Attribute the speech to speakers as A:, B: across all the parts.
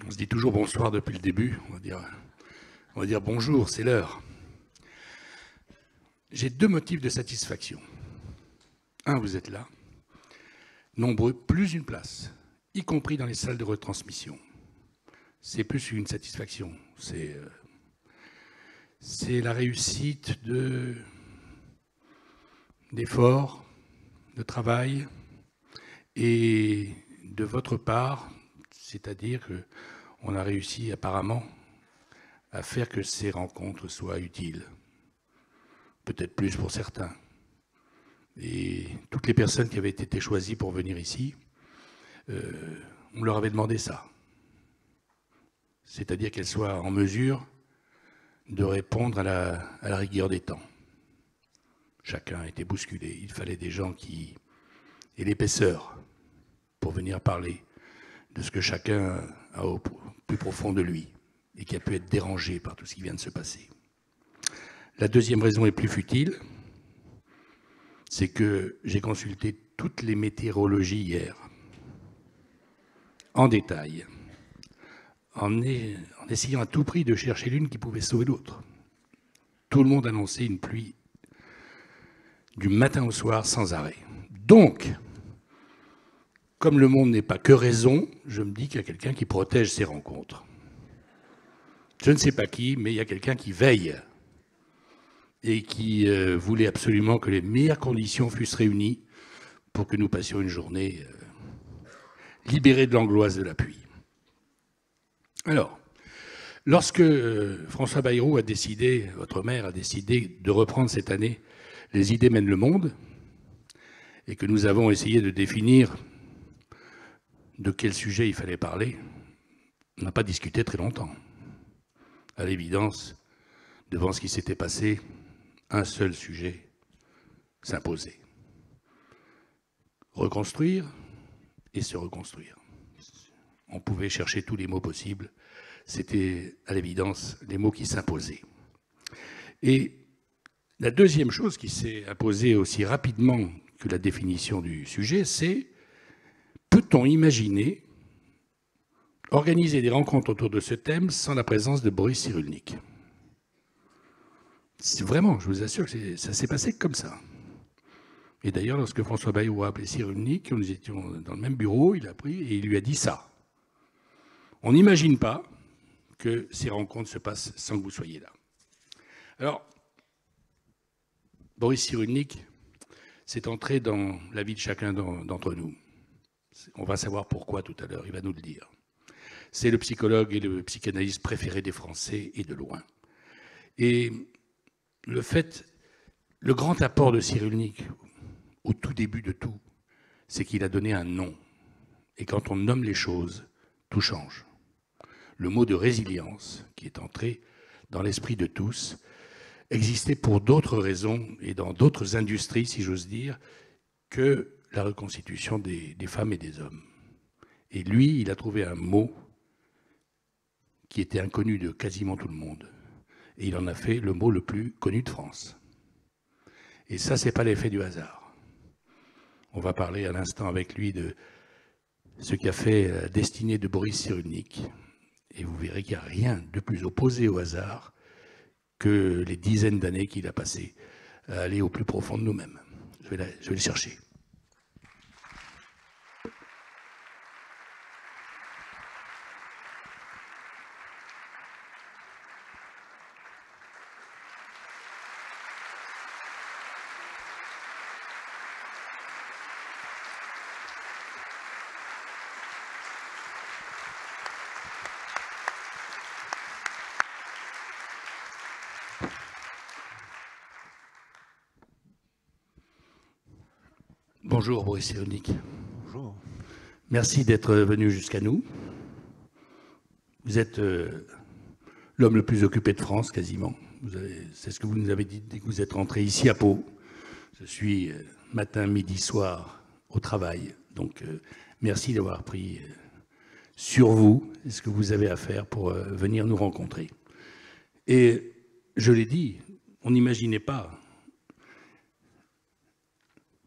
A: On se dit toujours bonsoir depuis le début. On va dire bonjour, c'est l'heure. J'ai deux motifs de satisfaction. Un, vous êtes là, nombreux, plus une place, y compris dans les salles de retransmission. C'est plus une satisfaction. C'est la réussite d'efforts, de travail et de votre part, c'est-à-dire qu'on a réussi apparemment à faire que ces rencontres soient utiles. Peut-être plus pour certains. Et toutes les personnes qui avaient été choisies pour venir ici, on leur avait demandé ça. C'est-à-dire qu'elles soient en mesure de répondre à la rigueur des temps. Chacun a été bousculé. Il fallait des gens qui aient l'épaisseur pour venir parler de ce que chacun a au plus profond de lui et qui a pu être dérangé par tout ce qui vient de se passer. La deuxième raison est plus futile, c'est que j'ai consulté toutes les météorologies hier, en détail, en essayant à tout prix de chercher l'une qui pouvait sauver l'autre. Tout le monde annonçait une pluie du matin au soir sans arrêt. Donc, comme le monde n'est pas que raison, je me dis qu'il y a quelqu'un qui protège ces rencontres. Je ne sais pas qui, mais il y a quelqu'un qui veille et qui voulait absolument que les meilleures conditions fussent réunies pour que nous passions une journée libérée de l'angoisse de la pluie. Alors, lorsque François Bayrou a décidé, votre maire a décidé de reprendre cette année « Les idées mènent le monde » et que nous avons essayé de définir de quel sujet il fallait parler, on n'a pas discuté très longtemps. À l'évidence, devant ce qui s'était passé, un seul sujet s'imposait. Reconstruire et se reconstruire. On pouvait chercher tous les mots possibles. C'était, à l'évidence, les mots qui s'imposaient. Et la deuxième chose qui s'est imposée aussi rapidement que la définition du sujet, c'est peut-on imaginer organiser des rencontres autour de ce thème sans la présence de Boris Cyrulnik? C'est vraiment, je vous assure que ça s'est passé comme ça. Et d'ailleurs, lorsque François Bayrou a appelé Cyrulnik, nous étions dans le même bureau, il a pris et il lui a dit ça. On n'imagine pas que ces rencontres se passent sans que vous soyez là. Alors, Boris Cyrulnik s'est entré dans la vie de chacun d'entre nous. On va savoir pourquoi tout à l'heure, il va nous le dire. C'est le psychologue et le psychanalyste préféré des Français et de loin. Et le grand apport de Cyrulnik, au tout début de tout, c'est qu'il a donné un nom. Et quand on nomme les choses, tout change. Le mot de résilience, qui est entré dans l'esprit de tous, existait pour d'autres raisons et dans d'autres industries, si j'ose dire, que la reconstitution des femmes et des hommes. Et lui, il a trouvé un mot qui était inconnu de quasiment tout le monde. Et il en a fait le mot le plus connu de France. Et ça, ce n'est pas l'effet du hasard. On va parler à l'instant avec lui de ce qui a fait la destinée de Boris Cyrulnik. Et vous verrez qu'il n'y a rien de plus opposé au hasard que les dizaines d'années qu'il a passées à aller au plus profond de nous-mêmes. Je vais le chercher. Bonjour Boris Cyrulnik.
B: Bonjour.
A: Merci d'être venu jusqu'à nous. Vous êtes l'homme le plus occupé de France, quasiment. C'est ce que vous nous avez dit dès que vous êtes rentré ici à Pau. Je suis matin, midi, soir au travail. Donc merci d'avoir pris sur vous ce que vous avez à faire pour venir nous rencontrer. Et je l'ai dit, on n'imaginait pas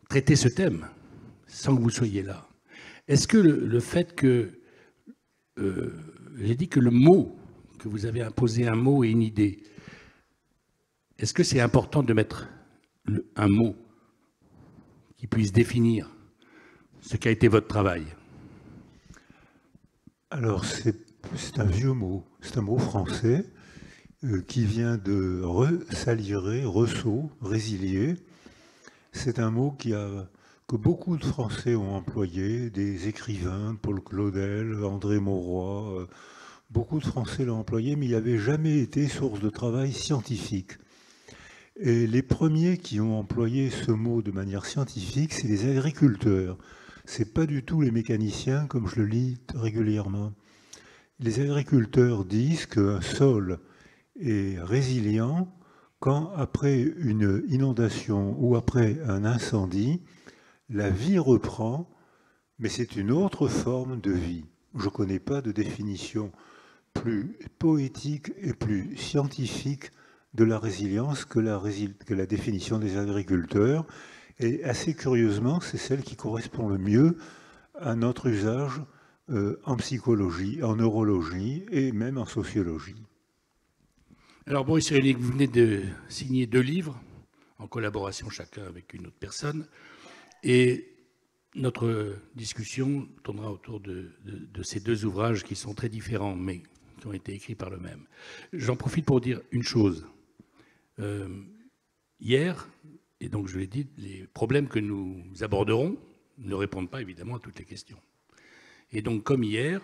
A: traiter ce thème sans que vous soyez là. Est-ce que le fait que j'ai dit que le mot, que vous avez imposé un mot et une idée, est-ce que c'est important de mettre un mot qui puisse définir ce qu'a été votre travail?
B: Alors, c'est un vieux mot, c'est un mot français qui vient de resalirer, ressaut, résilier. C'est un mot que beaucoup de Français ont employé, des écrivains, Paul Claudel, André Mauroy, beaucoup de Français l'ont employé, mais il n'avait jamais été source de travail scientifique. Et les premiers qui ont employé ce mot de manière scientifique, c'est les agriculteurs. C'est pas du tout les mécaniciens, comme je le lis régulièrement. Les agriculteurs disent qu'un sol est résilient quand, après une inondation ou après un incendie, la vie reprend, mais c'est une autre forme de vie. Je ne connais pas de définition plus poétique et plus scientifique de la résilience que la définition des agriculteurs. Et assez curieusement, c'est celle qui correspond le mieux à notre usage en psychologie, en neurologie et même en sociologie.
A: Alors, Boris Cyrulnik, vous venez de signer 2 livres, en collaboration chacun avec une autre personne, et notre discussion tournera autour de ces 2 ouvrages qui sont très différents, mais qui ont été écrits par le même. J'en profite pour dire une chose. Hier, et donc je l'ai dit, les problèmes que nous aborderons ne répondent pas évidemment à toutes les questions. Et donc, comme hier,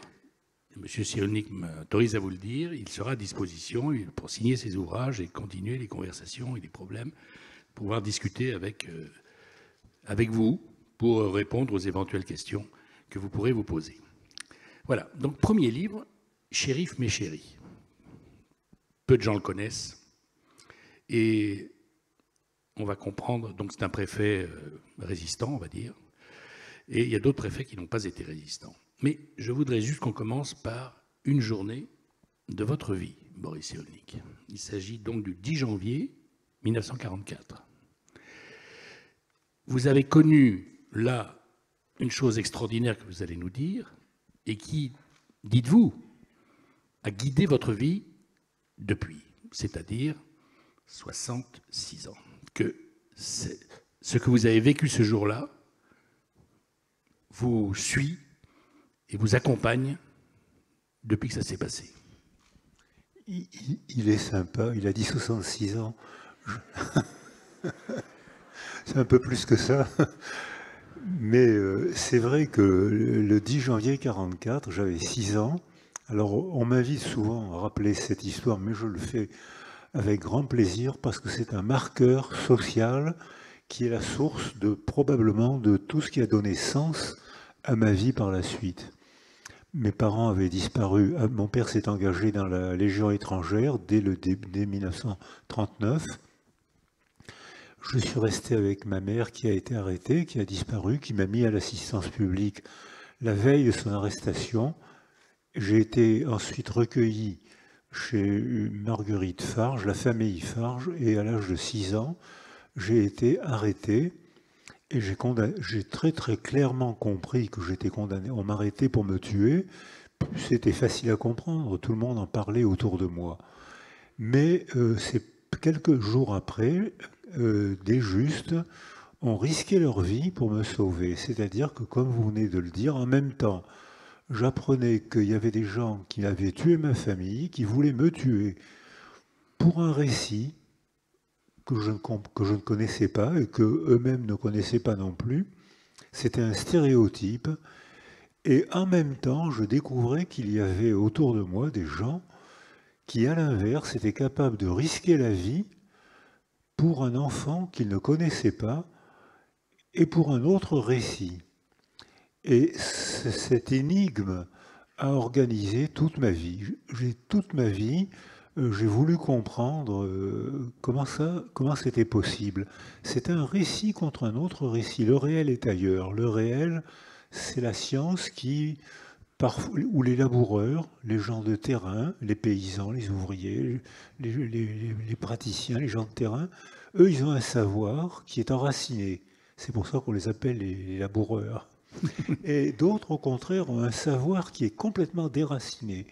A: M. Cyrulnik m'autorise à vous le dire, il sera à disposition pour signer ses ouvrages et continuer les conversations et les problèmes, pouvoir discuter avec vous pour répondre aux éventuelles questions que vous pourrez vous poser. Voilà, donc premier livre, Chérif mes chéris. Peu de gens le connaissent et on va comprendre, donc c'est un préfet résistant, on va dire, et il y a d'autres préfets qui n'ont pas été résistants. Mais je voudrais juste qu'on commence par une journée de votre vie, Boris Cyrulnik. Il s'agit donc du 10 janvier 1944. Vous avez connu là une chose extraordinaire que vous allez nous dire et qui, dites-vous, a guidé votre vie depuis, c'est-à-dire 66 ans. Que ce que vous avez vécu ce jour-là vous suit et vous accompagne depuis que ça s'est passé.
B: Il est sympa, il a dit 66 ans. C'est un peu plus que ça. Mais c'est vrai que le 10 janvier 1944, j'avais 6 ans. Alors on m'invite souvent à rappeler cette histoire, mais je le fais avec grand plaisir parce que c'est un marqueur social qui est la source probablement de tout ce qui a donné sens à ma vie par la suite. Mes parents avaient disparu. Mon père s'est engagé dans la Légion étrangère dès 1939. Je suis resté avec ma mère qui a été arrêtée, qui a disparu, qui m'a mis à l'assistance publique la veille de son arrestation. J'ai été ensuite recueilli chez Marguerite Farge, la famille Farge, et à l'âge de 6 ans, j'ai été arrêté. Et j'ai très très clairement compris que j'étais condamné. On m'arrêtait pour me tuer. C'était facile à comprendre. Tout le monde en parlait autour de moi. Mais c'est quelques jours après, des justes ont risqué leur vie pour me sauver. C'est-à-dire que, comme vous venez de le dire, en même temps, j'apprenais qu'il y avait des gens qui avaient tué ma famille, qui voulaient me tuer pour un récit que je ne connaissais pas et que eux-mêmes ne connaissaient pas non plus. C'était un stéréotype. Et en même temps, je découvrais qu'il y avait autour de moi des gens qui, à l'inverse, étaient capables de risquer la vie pour un enfant qu'ils ne connaissaient pas et pour un autre récit. Et cette énigme a organisé toute ma vie. Toute ma vie, j'ai voulu comprendre comment c'était possible. C'est un récit contre un autre récit. Le réel est ailleurs. Le réel, c'est la science où les laboureurs, les gens de terrain, les paysans, les ouvriers, les praticiens, les gens de terrain, eux, ils ont un savoir qui est enraciné. C'est pour ça qu'on les appelle les laboureurs. Et d'autres, au contraire, ont un savoir qui est complètement déraciné.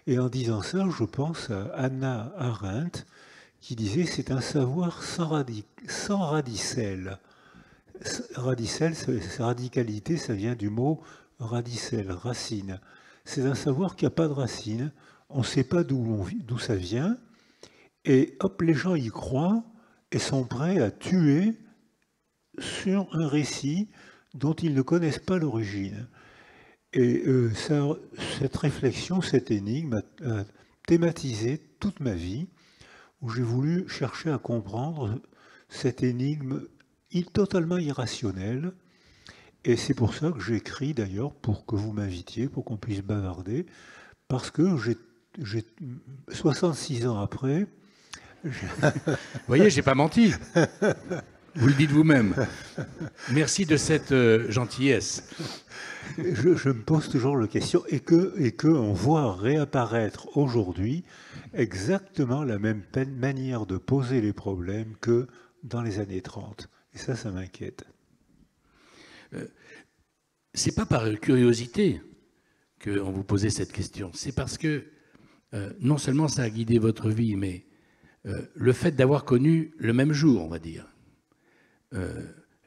B: Et en disant ça, je pense à Hannah Arendt, qui disait c'est un savoir sans radicelle. Radicelle, sa radicalité, ça vient du mot radicelle, racine. C'est un savoir qui n'a pas de racine. On ne sait pas d'où ça vient. Et hop, les gens y croient et sont prêts à tuer sur un récit dont ils ne connaissent pas l'origine. Et cette réflexion, cette énigme a thématisé toute ma vie, où j'ai voulu chercher à comprendre cette énigme totalement irrationnelle. Et c'est pour ça que j'écris d'ailleurs, pour que vous m'invitiez, pour qu'on puisse bavarder, parce que j'ai 66 ans après.
A: Vous voyez, j'ai pas menti. Vous le dites vous-même. Merci de cette gentillesse.
B: Je me pose toujours la question et que on voit réapparaître aujourd'hui exactement la même manière de poser les problèmes que dans les années 30. Et ça m'inquiète.
A: C'est pas par curiosité qu'on vous posait cette question. C'est parce que non seulement ça a guidé votre vie, mais le fait d'avoir connu le même jour, on va dire,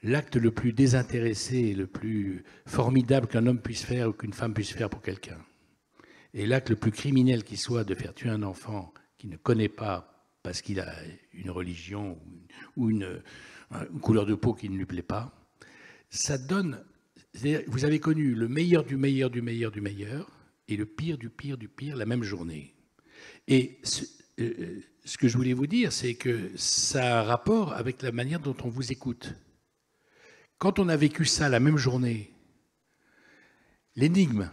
A: l'acte le plus désintéressé, le plus formidable qu'un homme puisse faire ou qu'une femme puisse faire pour quelqu'un, et l'acte le plus criminel qui soit de faire tuer un enfant qui ne connaît pas parce qu'il a une religion ou une couleur de peau qui ne lui plaît pas, ça donne... Vous avez connu le meilleur du meilleur du meilleur du meilleur et le pire du pire du pire la même journée. Et ce que je voulais vous dire, c'est que ça a rapport avec la manière dont on vous écoute. Quand on a vécu ça la même journée, l'énigme,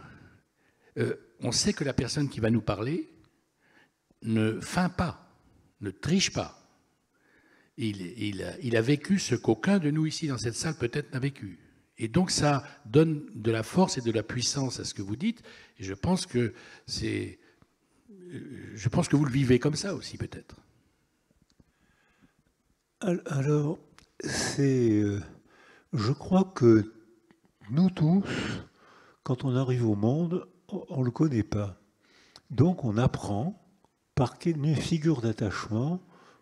A: on sait que la personne qui va nous parler ne feint pas, ne triche pas. Il a vécu ce qu'aucun de nous ici dans cette salle peut-être n'a vécu. Et donc ça donne de la force et de la puissance à ce que vous dites. Et je pense que vous le vivez comme ça aussi peut-être.
B: Alors, je crois que nous tous, quand on arrive au monde, on ne le connaît pas. Donc on apprend par une figure d'attachement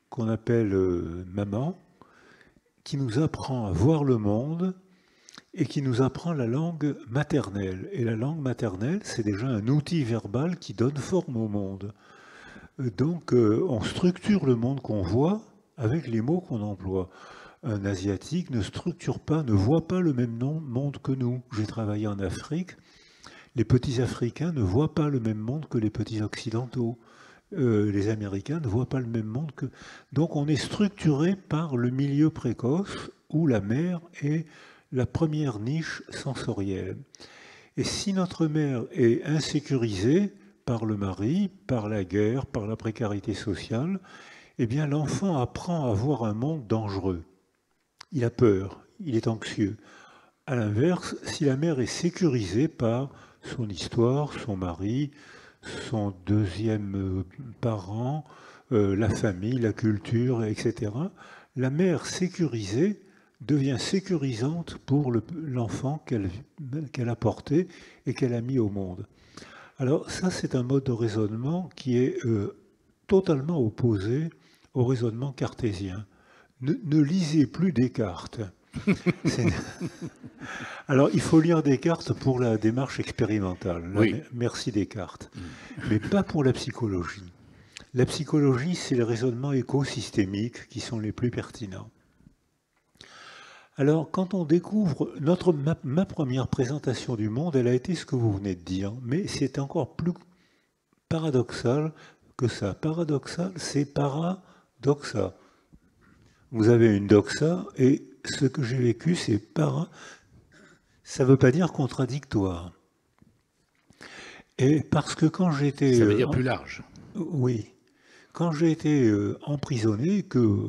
B: qu'on appelle maman, qui nous apprend à voir le monde et qui nous apprend la langue maternelle. Et la langue maternelle, c'est déjà un outil verbal qui donne forme au monde. Donc on structure le monde qu'on voit avec les mots qu'on emploie. Un Asiatique ne structure pas, ne voit pas le même monde que nous. J'ai travaillé en Afrique. Les petits Africains ne voient pas le même monde que les petits Occidentaux. Les Américains ne voient pas le même monde que... Donc on est structuré par le milieu précoce où la mère est la première niche sensorielle. Et si notre mère est insécurisée par le mari, par la guerre, par la précarité sociale, eh bien l'enfant apprend à voir un monde dangereux. Il a peur, il est anxieux. À l'inverse, si la mère est sécurisée par son histoire, son mari, son deuxième parent, la famille, la culture, etc., la mère sécurisée devient sécurisante pour l'enfant qu'elle a porté et qu'elle a mis au monde. Alors ça, c'est un mode de raisonnement qui est totalement opposé au raisonnement cartésien. Ne lisez plus Descartes. Alors, il faut lire Descartes pour la démarche expérimentale.
A: Oui.
B: Merci Descartes. Mais pas pour la psychologie. La psychologie, c'est les raisonnements écosystémiques qui sont les plus pertinents. Alors, quand on découvre ma première présentation du monde, elle a été ce que vous venez de dire, mais c'est encore plus paradoxal que ça. Paradoxal, c'est paradoxa. Vous avez une doxa, et ce que j'ai vécu, c'est ça ne veut pas dire contradictoire. Et parce que quand j'étais...
A: Ça veut dire plus large.
B: Oui. Quand j'ai été emprisonné, que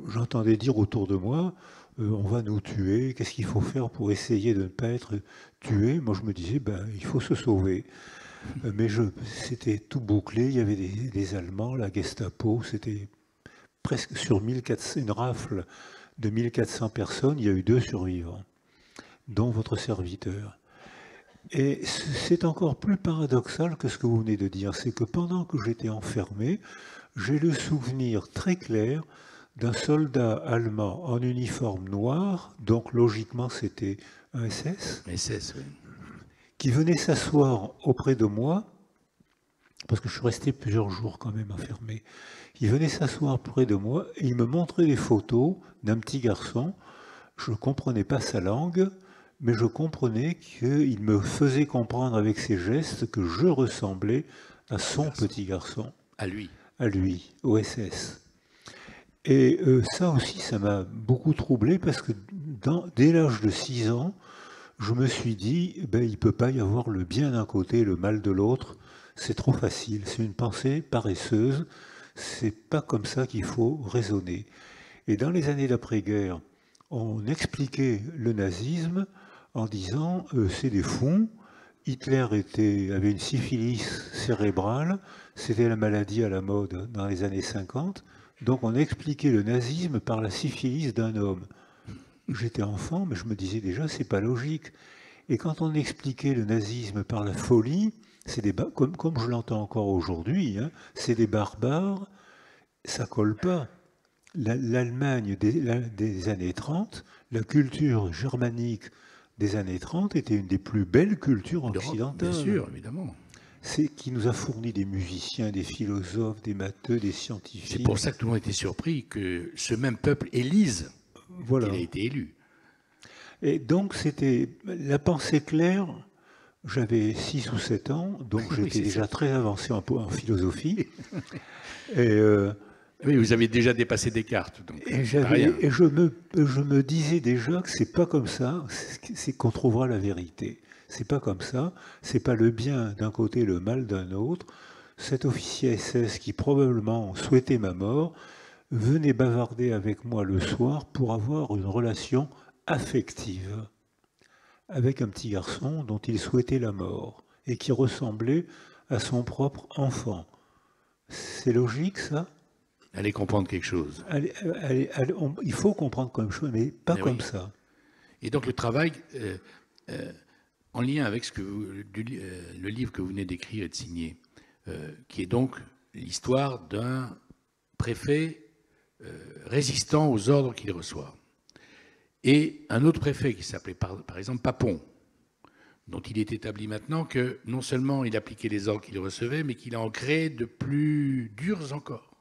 B: j'entendais dire autour de moi, on va nous tuer, qu'est-ce qu'il faut faire pour essayer de ne pas être tué? Moi, je me disais, il faut se sauver. Mais c'était tout bouclé, il y avait des Allemands, la Gestapo, c'était presque sur 1400, une rafle de 1400 personnes, il y a eu 2 survivants, dont votre serviteur. Et c'est encore plus paradoxal que ce que vous venez de dire. C'est que pendant que j'étais enfermé, j'ai le souvenir très clair d'un soldat allemand en uniforme noir, donc logiquement c'était un SS,
A: SS, oui.
B: qui venait s'asseoir auprès de moi, parce que je suis resté plusieurs jours quand même enfermé. Il venait s'asseoir près de moi et il me montrait des photos d'un petit garçon. Je ne comprenais pas sa langue, mais je comprenais qu'il me faisait comprendre avec ses gestes que je ressemblais à son petit garçon,
A: À lui.
B: à lui, au SS. Et ça aussi, ça m'a beaucoup troublé parce que dès l'âge de 6 ans, je me suis dit, ben, il ne peut pas y avoir le bien d'un côté et le mal de l'autre. C'est trop facile, c'est une pensée paresseuse, c'est pas comme ça qu'il faut raisonner. Et dans les années d'après-guerre, on expliquait le nazisme en disant c'est des fous. Hitler avait une syphilis cérébrale, c'était la maladie à la mode dans les années 50. Donc on expliquait le nazisme par la syphilis d'un homme. J'étais enfant, mais je me disais déjà c'est pas logique. Et quand on expliquait le nazisme par la folie, comme je l'entends encore aujourd'hui, hein, c'est des barbares, ça colle pas. L'Allemagne des années 30, la culture germanique des années 30 était une des plus belles cultures occidentales.
A: Bien sûr, évidemment.
B: C'est qui nous a fourni des musiciens, des philosophes, des matheux, des scientifiques.
A: C'est pour ça que tout le monde était surpris que ce même peuple élise
B: voilà.
A: qu'il a été élu.
B: Et donc c'était la pensée claire. J'avais 6 ou 7 ans, donc
A: Oui,
B: j'étais déjà très avancé en philosophie. Et
A: oui, vous avez déjà dépassé Descartes. Donc
B: et je me disais déjà que c'est pas comme ça, c'est qu'on trouvera la vérité. C'est pas comme ça, c'est pas le bien d'un côté, le mal d'un autre. Cet officier SS qui probablement souhaitait ma mort venait bavarder avec moi le soir pour avoir une relation affective avec un petit garçon dont il souhaitait la mort et qui ressemblait à son propre enfant. C'est logique, ça?
A: Allez comprendre quelque chose.
B: Il faut comprendre comme chose, mais pas
A: Mais
B: comme
A: oui.
B: ça.
A: Et donc le travail, en lien avec le livre que vous venez d'écrire et de signer, qui est donc l'histoire d'un préfet résistant aux ordres qu'il reçoit. Et un autre préfet qui s'appelait par exemple Papon, dont il est établi maintenant que non seulement il appliquait les ordres qu'il recevait, mais qu'il en créait de plus durs encore.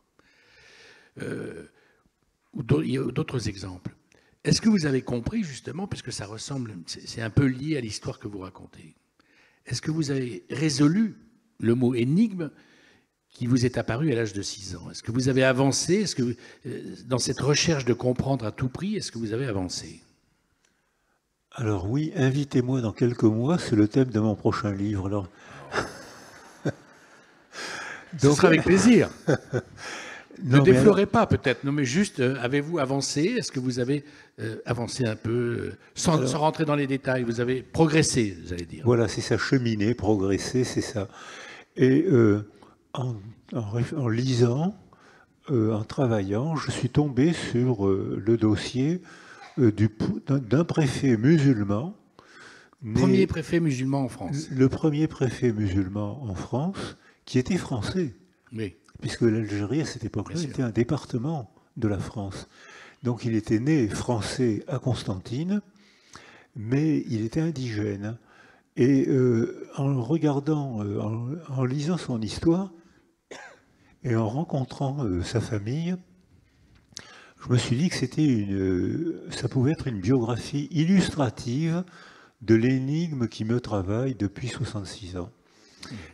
A: Il y a d'autres exemples. Est-ce que vous avez compris justement, puisque ça ressemble, c'est un peu lié à l'histoire que vous racontez, est-ce que vous avez résolu le mot énigme qui vous est apparu à l'âge de 6 ans? Est-ce que vous avez avancé? Est-ce que dans cette recherche de comprendre à tout prix, est-ce que vous avez avancé?
B: Alors oui, invitez-moi dans quelques mois, c'est le thème de mon prochain livre. Alors...
A: Ce sera avec plaisir. Ne
B: Non,
A: déflorez pas peut-être, non mais juste, avez-vous avancé? Est-ce que vous avez avancé un peu, sans rentrer dans les détails, vous avez progressé, vous allez dire?
B: Voilà, c'est ça, cheminer, progresser, c'est ça. Et en lisant, en travaillant, je suis tombé sur le dossier d'un préfet musulman.
A: Premier préfet musulman en France.
B: Le premier préfet musulman en France, qui était français.
A: Oui.
B: Puisque l'Algérie, à cette époque-là, était un département de la France. Donc il était né français à Constantine, mais il était indigène. Et en regardant, en lisant son histoire, et en rencontrant sa famille, je me suis dit que ça pouvait être une biographie illustrative de l'énigme qui me travaille depuis 66 ans.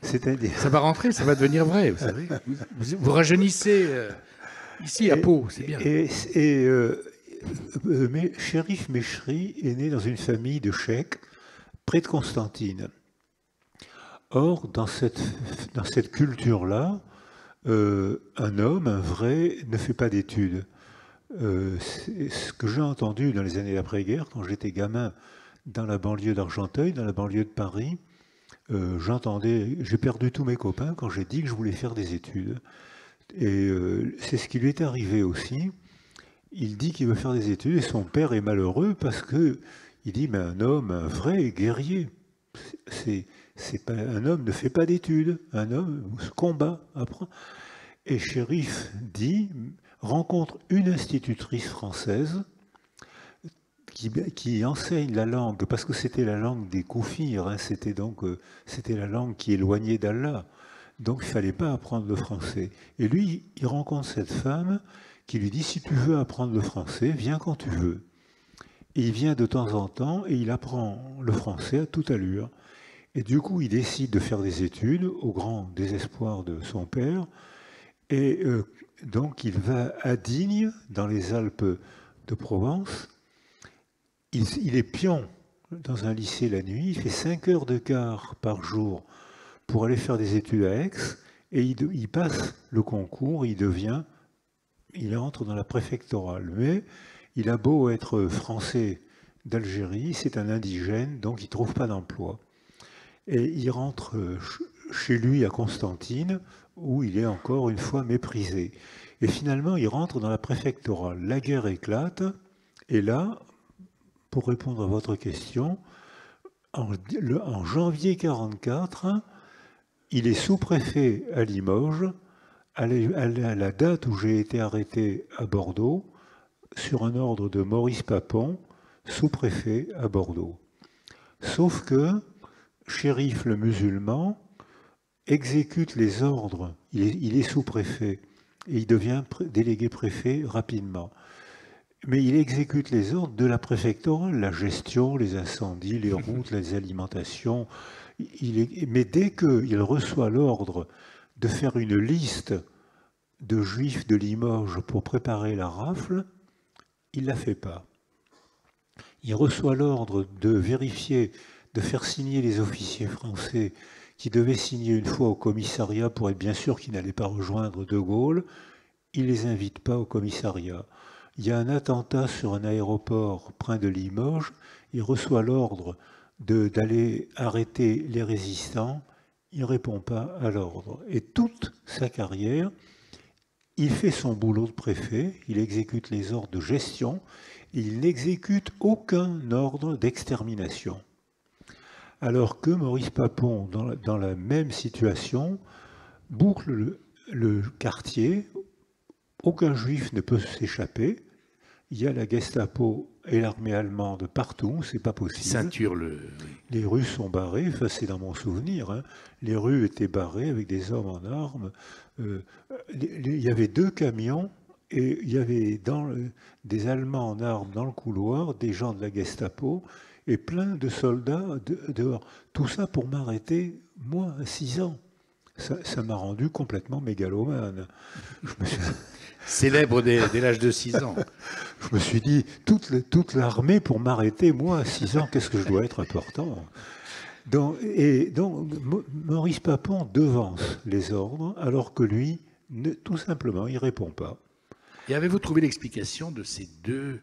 A: Ça va rentrer, ça va devenir vrai, vous savez. Vous rajeunissez ici à Pau, c'est bien.
B: Chérif Mechri est né dans une famille de cheikhs près de Constantine. Or, dans cette culture-là, un homme, un vrai, ne fait pas d'études. C'est ce que j'ai entendu dans les années d'après-guerre, quand j'étais gamin dans la banlieue d'Argenteuil, dans la banlieue de Paris, j'ai perdu tous mes copains quand j'ai dit que je voulais faire des études. Et c'est ce qui lui est arrivé aussi. Il dit qu'il veut faire des études et son père est malheureux parce que il dit mais un homme, un vrai guerrier, c'est pas, un homme ne fait pas d'études, un homme se combat, apprend. Et Cherif dit, rencontre une institutrice française qui enseigne la langue, parce que c'était la langue des koufirs, hein, c'était la langue qui éloignait d'Allah. Donc il ne fallait pas apprendre le français. Et lui, il rencontre cette femme qui lui dit, si tu veux apprendre le français, viens quand tu veux. Et il vient de temps en temps et il apprend le français à toute allure. Et du coup, il décide de faire des études au grand désespoir de son père. Et donc, il va à Digne, dans les Alpes de Provence. Il est pion dans un lycée la nuit. Il fait 5 heures de quart par jour pour aller faire des études à Aix. Et il passe le concours, il entre dans la préfectorale. Mais il a beau être français d'Algérie, c'est un indigène, donc il ne trouve pas d'emploi. Et il rentre chez lui à Constantine, où il est encore une fois méprisé. Et finalement, il rentre dans la préfectorale. La guerre éclate, et là, pour répondre à votre question, en janvier 1944, il est sous-préfet à Limoges, à la date où j'ai été arrêté à Bordeaux, sur un ordre de Maurice Papon, sous-préfet à Bordeaux. Sauf que Cherif le musulman exécute les ordres, il est sous-préfet, et il devient délégué préfet rapidement. Mais il exécute les ordres de la préfectorale, la gestion, les incendies, les routes, les alimentations. Mais dès qu'il reçoit l'ordre de faire une liste de juifs de Limoges pour préparer la rafle, il ne la fait pas. Il reçoit l'ordre de vérifier, de faire signer les officiers français qui devaient signer une fois au commissariat pour être bien sûr qu'ils n'allaient pas rejoindre De Gaulle. Il ne les invite pas au commissariat. Il y a un attentat sur un aéroport près de Limoges. Il reçoit l'ordre d'aller arrêter les résistants. Il ne répond pas à l'ordre. Et toute sa carrière, il fait son boulot de préfet, il exécute les ordres de gestion, et il n'exécute aucun ordre d'extermination. Alors que Maurice Papon, dans la même situation, boucle le quartier, aucun juif ne peut s'échapper, il y a la Gestapo et l'armée allemande partout, c'est pas possible.
A: Ceinture
B: Les rues sont barrées, enfin c'est dans mon souvenir, hein. Les rues étaient barrées avec des hommes en armes. Il y avait 2 camions et il y avait des Allemands en armes dans le couloir, des gens de la Gestapo et plein de soldats dehors. Tout ça pour m'arrêter, moi, à 6 ans. Ça m'a rendu complètement mégalomane.
A: Célèbre dès l'âge de 6 ans.
B: Je me suis dit, toute l'armée pour m'arrêter, moi, à 6 ans, qu'est-ce que je dois être important. Donc, Maurice Papon devance les ordres, alors que lui, tout simplement, il ne répond pas.
A: Et avez-vous trouvé l'explication de ces deux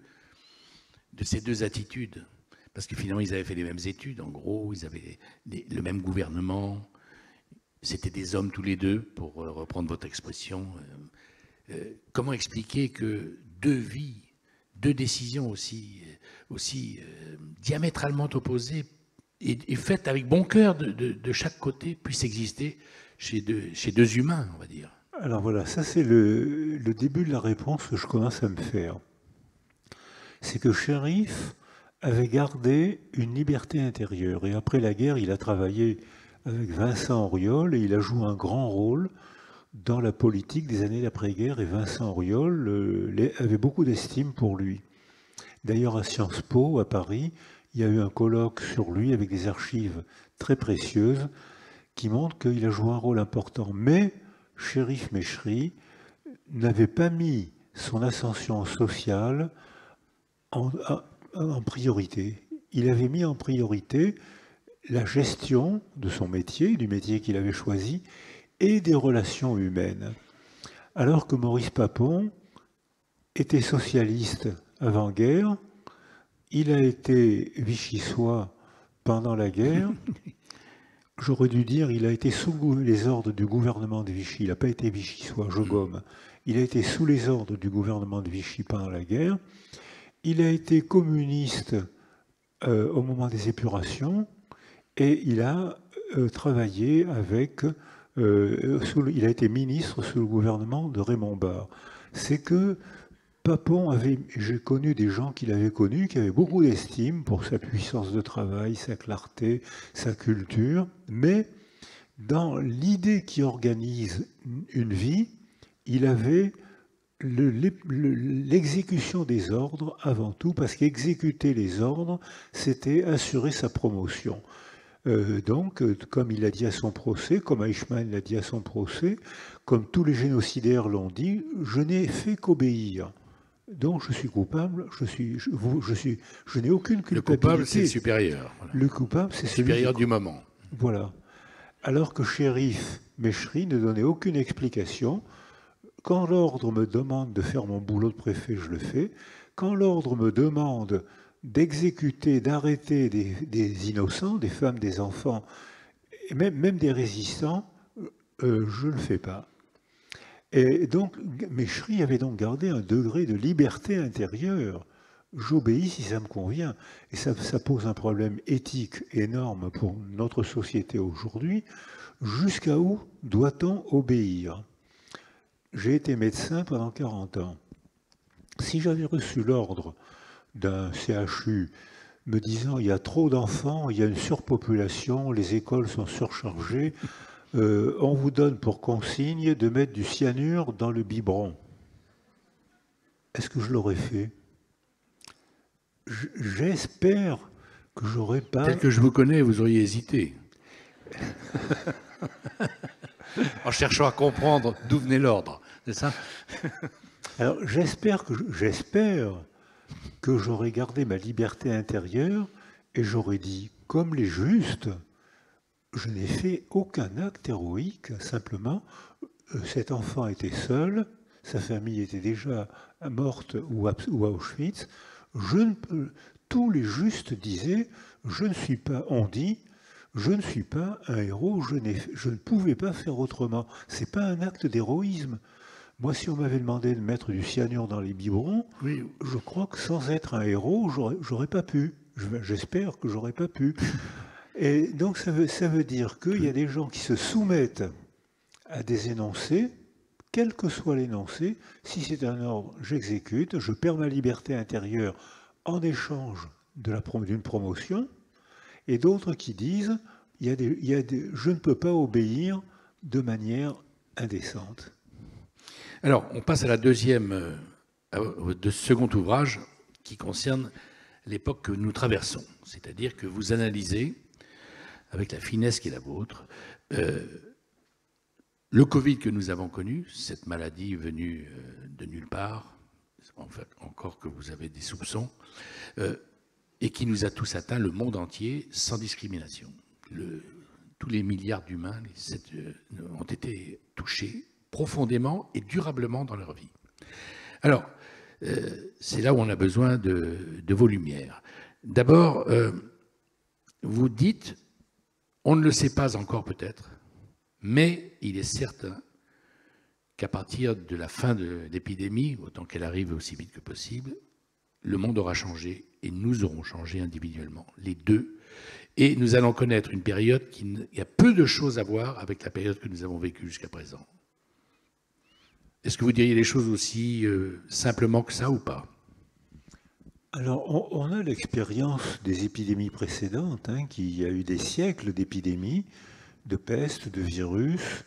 A: attitudes? Parce que finalement, ils avaient fait les mêmes études, en gros, ils avaient le même gouvernement, c'était des hommes tous les deux, pour reprendre votre expression. Comment expliquer que 2 vies, 2 décisions aussi diamétralement opposées et faites avec bon cœur de chaque côté puissent exister chez 2 humains, on va dire?
B: Alors voilà, ça c'est le début de la réponse que je commence à me faire. C'est que Cherif avait gardé une liberté intérieure. Et après la guerre, il a travaillé avec Vincent Auriol et il a joué un grand rôle dans la politique des années d'après-guerre. Et Vincent Auriol avait beaucoup d'estime pour lui. D'ailleurs, à Sciences Po, à Paris, il y a eu un colloque sur lui avec des archives très précieuses qui montrent qu'il a joué un rôle important. Mais Cherif Mechri n'avait pas mis son ascension sociale en priorité. Il avait mis en priorité la gestion de son métier, du métier qu'il avait choisi, et des relations humaines. Alors que Maurice Papon était socialiste avant-guerre, il a été vichysois pendant la guerre. J'aurais dû dire il a été sous les ordres du gouvernement de Vichy. Il n'a pas été vichysois, je gomme. Il a été sous les ordres du gouvernement de Vichy pendant la guerre. Il a été communiste au moment des épurations. Et il a travaillé avec... il a été ministre sous le gouvernement de Raymond Barre. C'est que Papon avait... J'ai connu des gens qu'il avait connus, qui avaient beaucoup d'estime pour sa puissance de travail, sa clarté, sa culture, mais dans l'idée qui organise une vie, il avait l'exécution des ordres avant tout, parce qu'exécuter les ordres, c'était assurer sa promotion. Donc, comme il l'a dit à son procès, comme Eichmann l'a dit à son procès, comme tous les génocidaires l'ont dit, je n'ai fait qu'obéir. Donc, je suis coupable, je n'ai aucune culpabilité.
A: Le coupable, c'est le supérieur. Voilà.
B: Le coupable, c'est
A: le supérieur du moment.
B: Voilà. Alors que Shérif Mechri ne donnait aucune explication. Quand l'ordre me demande de faire mon boulot de préfet, je le fais. Quand l'ordre me demande d'exécuter, d'arrêter des innocents, des femmes, des enfants, et même des résistants, je ne le fais pas. Et donc, Mechri avait donc gardé un degré de liberté intérieure. J'obéis si ça me convient. Et ça pose un problème éthique énorme pour notre société aujourd'hui. Jusqu'à où doit-on obéir ? J'ai été médecin pendant 40 ans. Si j'avais reçu l'ordre d'un CHU me disant il y a trop d'enfants, il y a une surpopulation, les écoles sont surchargées, on vous donne pour consigne de mettre du cyanure dans le biberon. Est-ce que je l'aurais fait ? J'espère que j'aurais pas...
A: Tel que je vous connais, vous auriez hésité. En cherchant à comprendre d'où venait l'ordre, c'est ça ?
B: Alors j'espère que j'aurais gardé ma liberté intérieure et j'aurais dit, comme les justes, je n'ai fait aucun acte héroïque, simplement, cet enfant était seul, sa famille était déjà morte ou à Auschwitz. Tous les justes disaient, je ne suis pas, on dit, je ne suis pas un héros, je ne pouvais pas faire autrement. C'est pas un acte d'héroïsme. Moi, si on m'avait demandé de mettre du cyanure dans les biberons, oui, je crois que sans être un héros, j'aurais pas pu. J'espère que j'aurais pas pu. Et donc, ça veut dire qu'il y a des gens qui se soumettent à des énoncés, quel que soit l'énoncé. Si c'est un ordre, j'exécute, je perds ma liberté intérieure en échange d'une promotion. Et d'autres qui disent, je ne peux pas obéir de manière indécente.
A: Alors, on passe à la deuxième, de second ouvrage qui concerne l'époque que nous traversons. C'est-à-dire que vous analysez, avec la finesse qui est la vôtre, le Covid que nous avons connu, cette maladie venue de nulle part, en fait, encore que vous avez des soupçons, et qui nous a tous atteints, le monde entier, sans discrimination. Tous les milliards d'humains ont été touchés profondément et durablement dans leur vie. Alors, c'est là où on a besoin de vos lumières. D'abord, vous dites, on ne le sait pas encore peut-être, mais il est certain qu'à partir de la fin de l'épidémie, autant qu'elle arrive aussi vite que possible, le monde aura changé et nous aurons changé individuellement, les deux. Et nous allons connaître une période qui a peu de choses à voir avec la période que nous avons vécue jusqu'à présent. Est-ce que vous diriez les choses aussi simplement que ça ou pas ?
B: Alors, on a l'expérience des épidémies précédentes, hein, qu'il y a eu des siècles d'épidémies, de peste, de virus.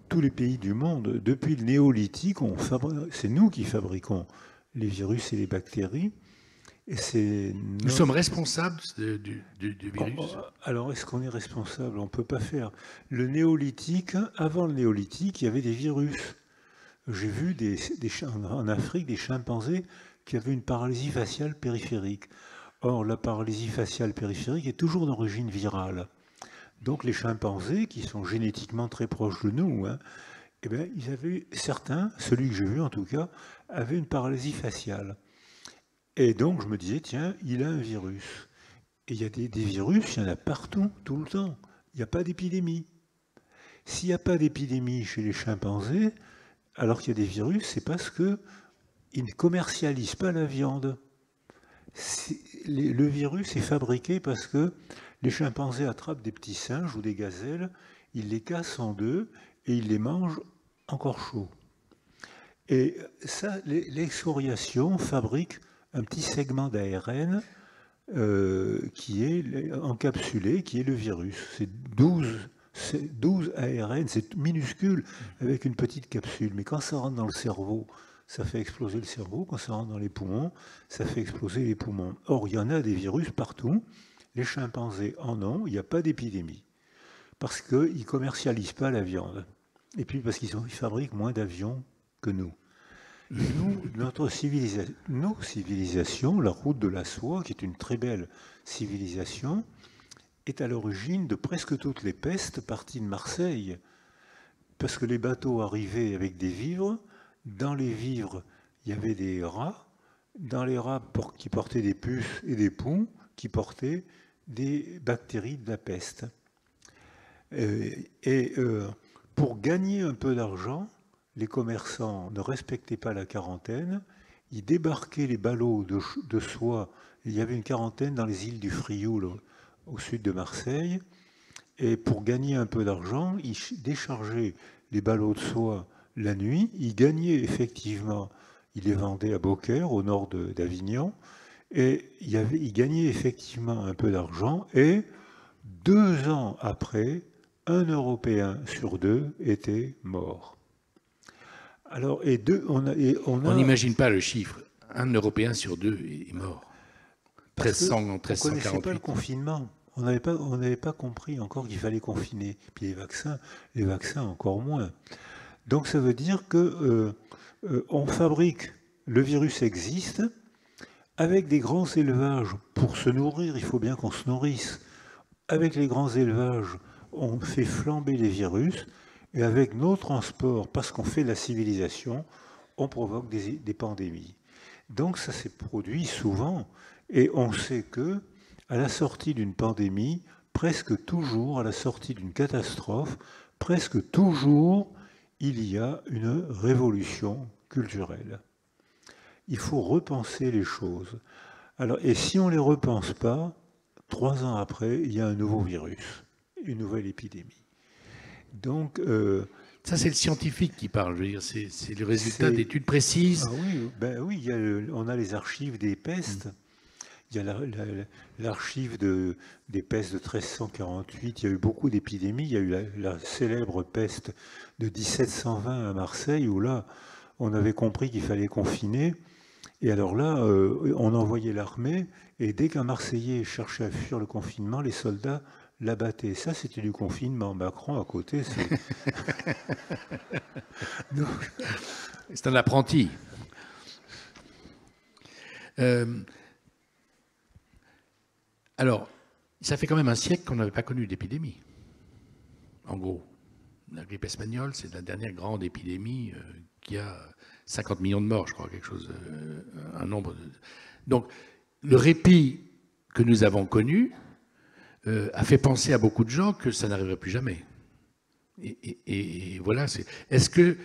B: Tous les pays du monde, depuis le néolithique, c'est nous qui fabriquons les virus et les bactéries. Et
A: nous sommes responsables du virus ?
B: Alors, est-ce qu'on est responsable ? On ne peut pas faire. Le néolithique, avant le néolithique, il y avait des virus. J'ai vu en Afrique des chimpanzés qui avaient une paralysie faciale périphérique. Or, la paralysie faciale périphérique est toujours d'origine virale. Donc, les chimpanzés, qui sont génétiquement très proches de nous, hein, eh bien, ils avaient, certains, celui que j'ai vu en tout cas, avaient une paralysie faciale. Et donc, je me disais, tiens, il a un virus. Et il y a des virus, il y en a partout, tout le temps. Il n'y a pas d'épidémie. S'il n'y a pas d'épidémie chez les chimpanzés, alors qu'il y a des virus, c'est parce qu'ils ne commercialisent pas la viande. Le virus est fabriqué parce que Les chimpanzés attrapent des petits singes ou des gazelles, ils les cassent en deux et ils les mangent encore chauds. Et ça, l'excoriation fabrique un petit segment d'ARN qui est encapsulé, qui est le virus. C'est 12 ARN, c'est minuscule avec une petite capsule. Mais quand ça rentre dans le cerveau, ça fait exploser le cerveau. Quand ça rentre dans les poumons, ça fait exploser les poumons. Or, il y en a des virus partout. Les chimpanzés en ont, il n'y a pas d'épidémie. Parce qu'ils ne commercialisent pas la viande. Et puis parce qu'ils fabriquent moins d'avions que nous. Nous, nos civilisations, la route de la soie, qui est une très belle civilisation, est à l'origine de presque toutes les pestes parties de Marseille. Parce que les bateaux arrivaient avec des vivres. Dans les vivres, il y avait des rats. Dans les rats qui portaient des puces et des poux, qui portaient des bactéries de la peste. Pour gagner un peu d'argent, les commerçants ne respectaient pas la quarantaine, ils débarquaient les ballots de soie, il y avait une quarantaine dans les îles du Frioul, au sud de Marseille, et pour gagner un peu d'argent, ils déchargeaient les ballots de soie la nuit, ils gagnaient effectivement, ils les vendaient à Beaucaire, au nord d'Avignon, et ils gagnaient effectivement un peu d'argent, et 2 ans après, un Européen sur 2 était mort. Alors,
A: On n'imagine pas le chiffre. Un Européen sur 2 est mort. 1300,
B: on ne connaissait
A: 1348.
B: pas le confinement. On n'avait pas compris encore qu'il fallait confiner. Puis les vaccins encore moins. Donc ça veut dire que on fabrique, le virus existe, avec des grands élevages. Pour se nourrir, il faut bien qu'on se nourrisse. Avec les grands élevages, on fait flamber les virus. Et avec nos transports, parce qu'on fait la civilisation, on provoque des pandémies. Donc ça s'est produit souvent. Et on sait que à la sortie d'une pandémie, presque toujours, à la sortie d'une catastrophe, presque toujours, il y a une révolution culturelle. Il faut repenser les choses. Alors, et si on ne les repense pas, 3 ans après, il y a un nouveau virus, une nouvelle épidémie. Donc,
A: ça, c'est le scientifique qui parle. Je veux dire, c'est le résultat d'études précises.
B: Ah oui, ben oui, on a les archives des pestes. Il y a l'archive des pestes de 1348. Il y a eu beaucoup d'épidémies. Il y a eu la célèbre peste de 1720 à Marseille, où là, on avait compris qu'il fallait confiner. Et alors là, on envoyait l'armée, et dès qu'un Marseillais cherchait à fuir le confinement, les soldats l'abattaient. Ça, c'était du confinement. Macron, à côté, c'est...
A: C'est un apprenti. Alors, ça fait quand même un siècle qu'on n'avait pas connu d'épidémie. En gros, la grippe espagnole, c'est la dernière grande épidémie qui a 50 millions de morts, je crois, quelque chose, un nombre de... Donc, le répit que nous avons connu a fait penser à beaucoup de gens que ça n'arriverait plus jamais. Et voilà, est-ce que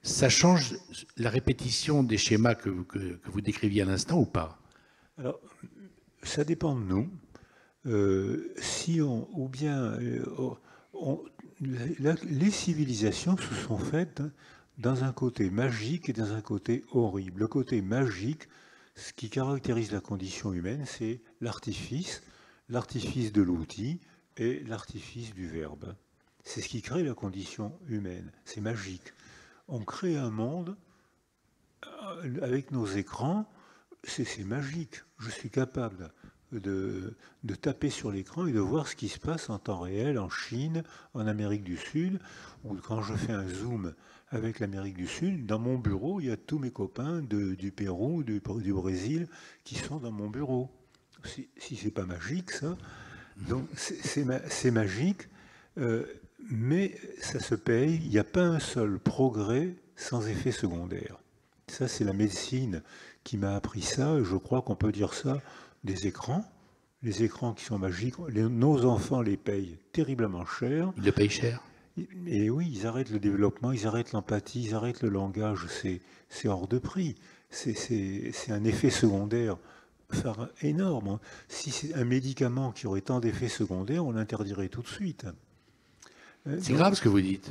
A: ça change la répétition des schémas que vous décriviez à l'instant ou pas?
B: Alors, ça dépend de nous. Les civilisations se sont faites dans un côté magique et dans un côté horrible. Le côté magique, ce qui caractérise la condition humaine, c'est l'artifice de l'outil et l'artifice du verbe. C'est ce qui crée la condition humaine. C'est magique. On crée un monde avec nos écrans. C'est magique. Je suis capable de taper sur l'écran et de voir ce qui se passe en temps réel en Chine, en Amérique du Sud, ou quand je fais un zoom avec l'Amérique du Sud, dans mon bureau, il y a tous mes copains du Pérou, du Brésil, qui sont dans mon bureau. Si c'est pas magique, ça, donc c'est magique, mais ça se paye. Il n'y a pas un seul progrès sans effet secondaire. Ça, c'est la médecine qui m'a appris ça, et je crois qu'on peut dire ça des écrans. Les écrans qui sont magiques, nos enfants les payent terriblement cher.
A: Ils le payent cher.
B: Et oui, ils arrêtent le développement, ils arrêtent l'empathie, ils arrêtent le langage, c'est hors de prix. C'est un effet secondaire énorme. Si c'est un médicament qui aurait tant d'effets secondaires, on l'interdirait tout de suite.
A: C'est grave ce que vous dites.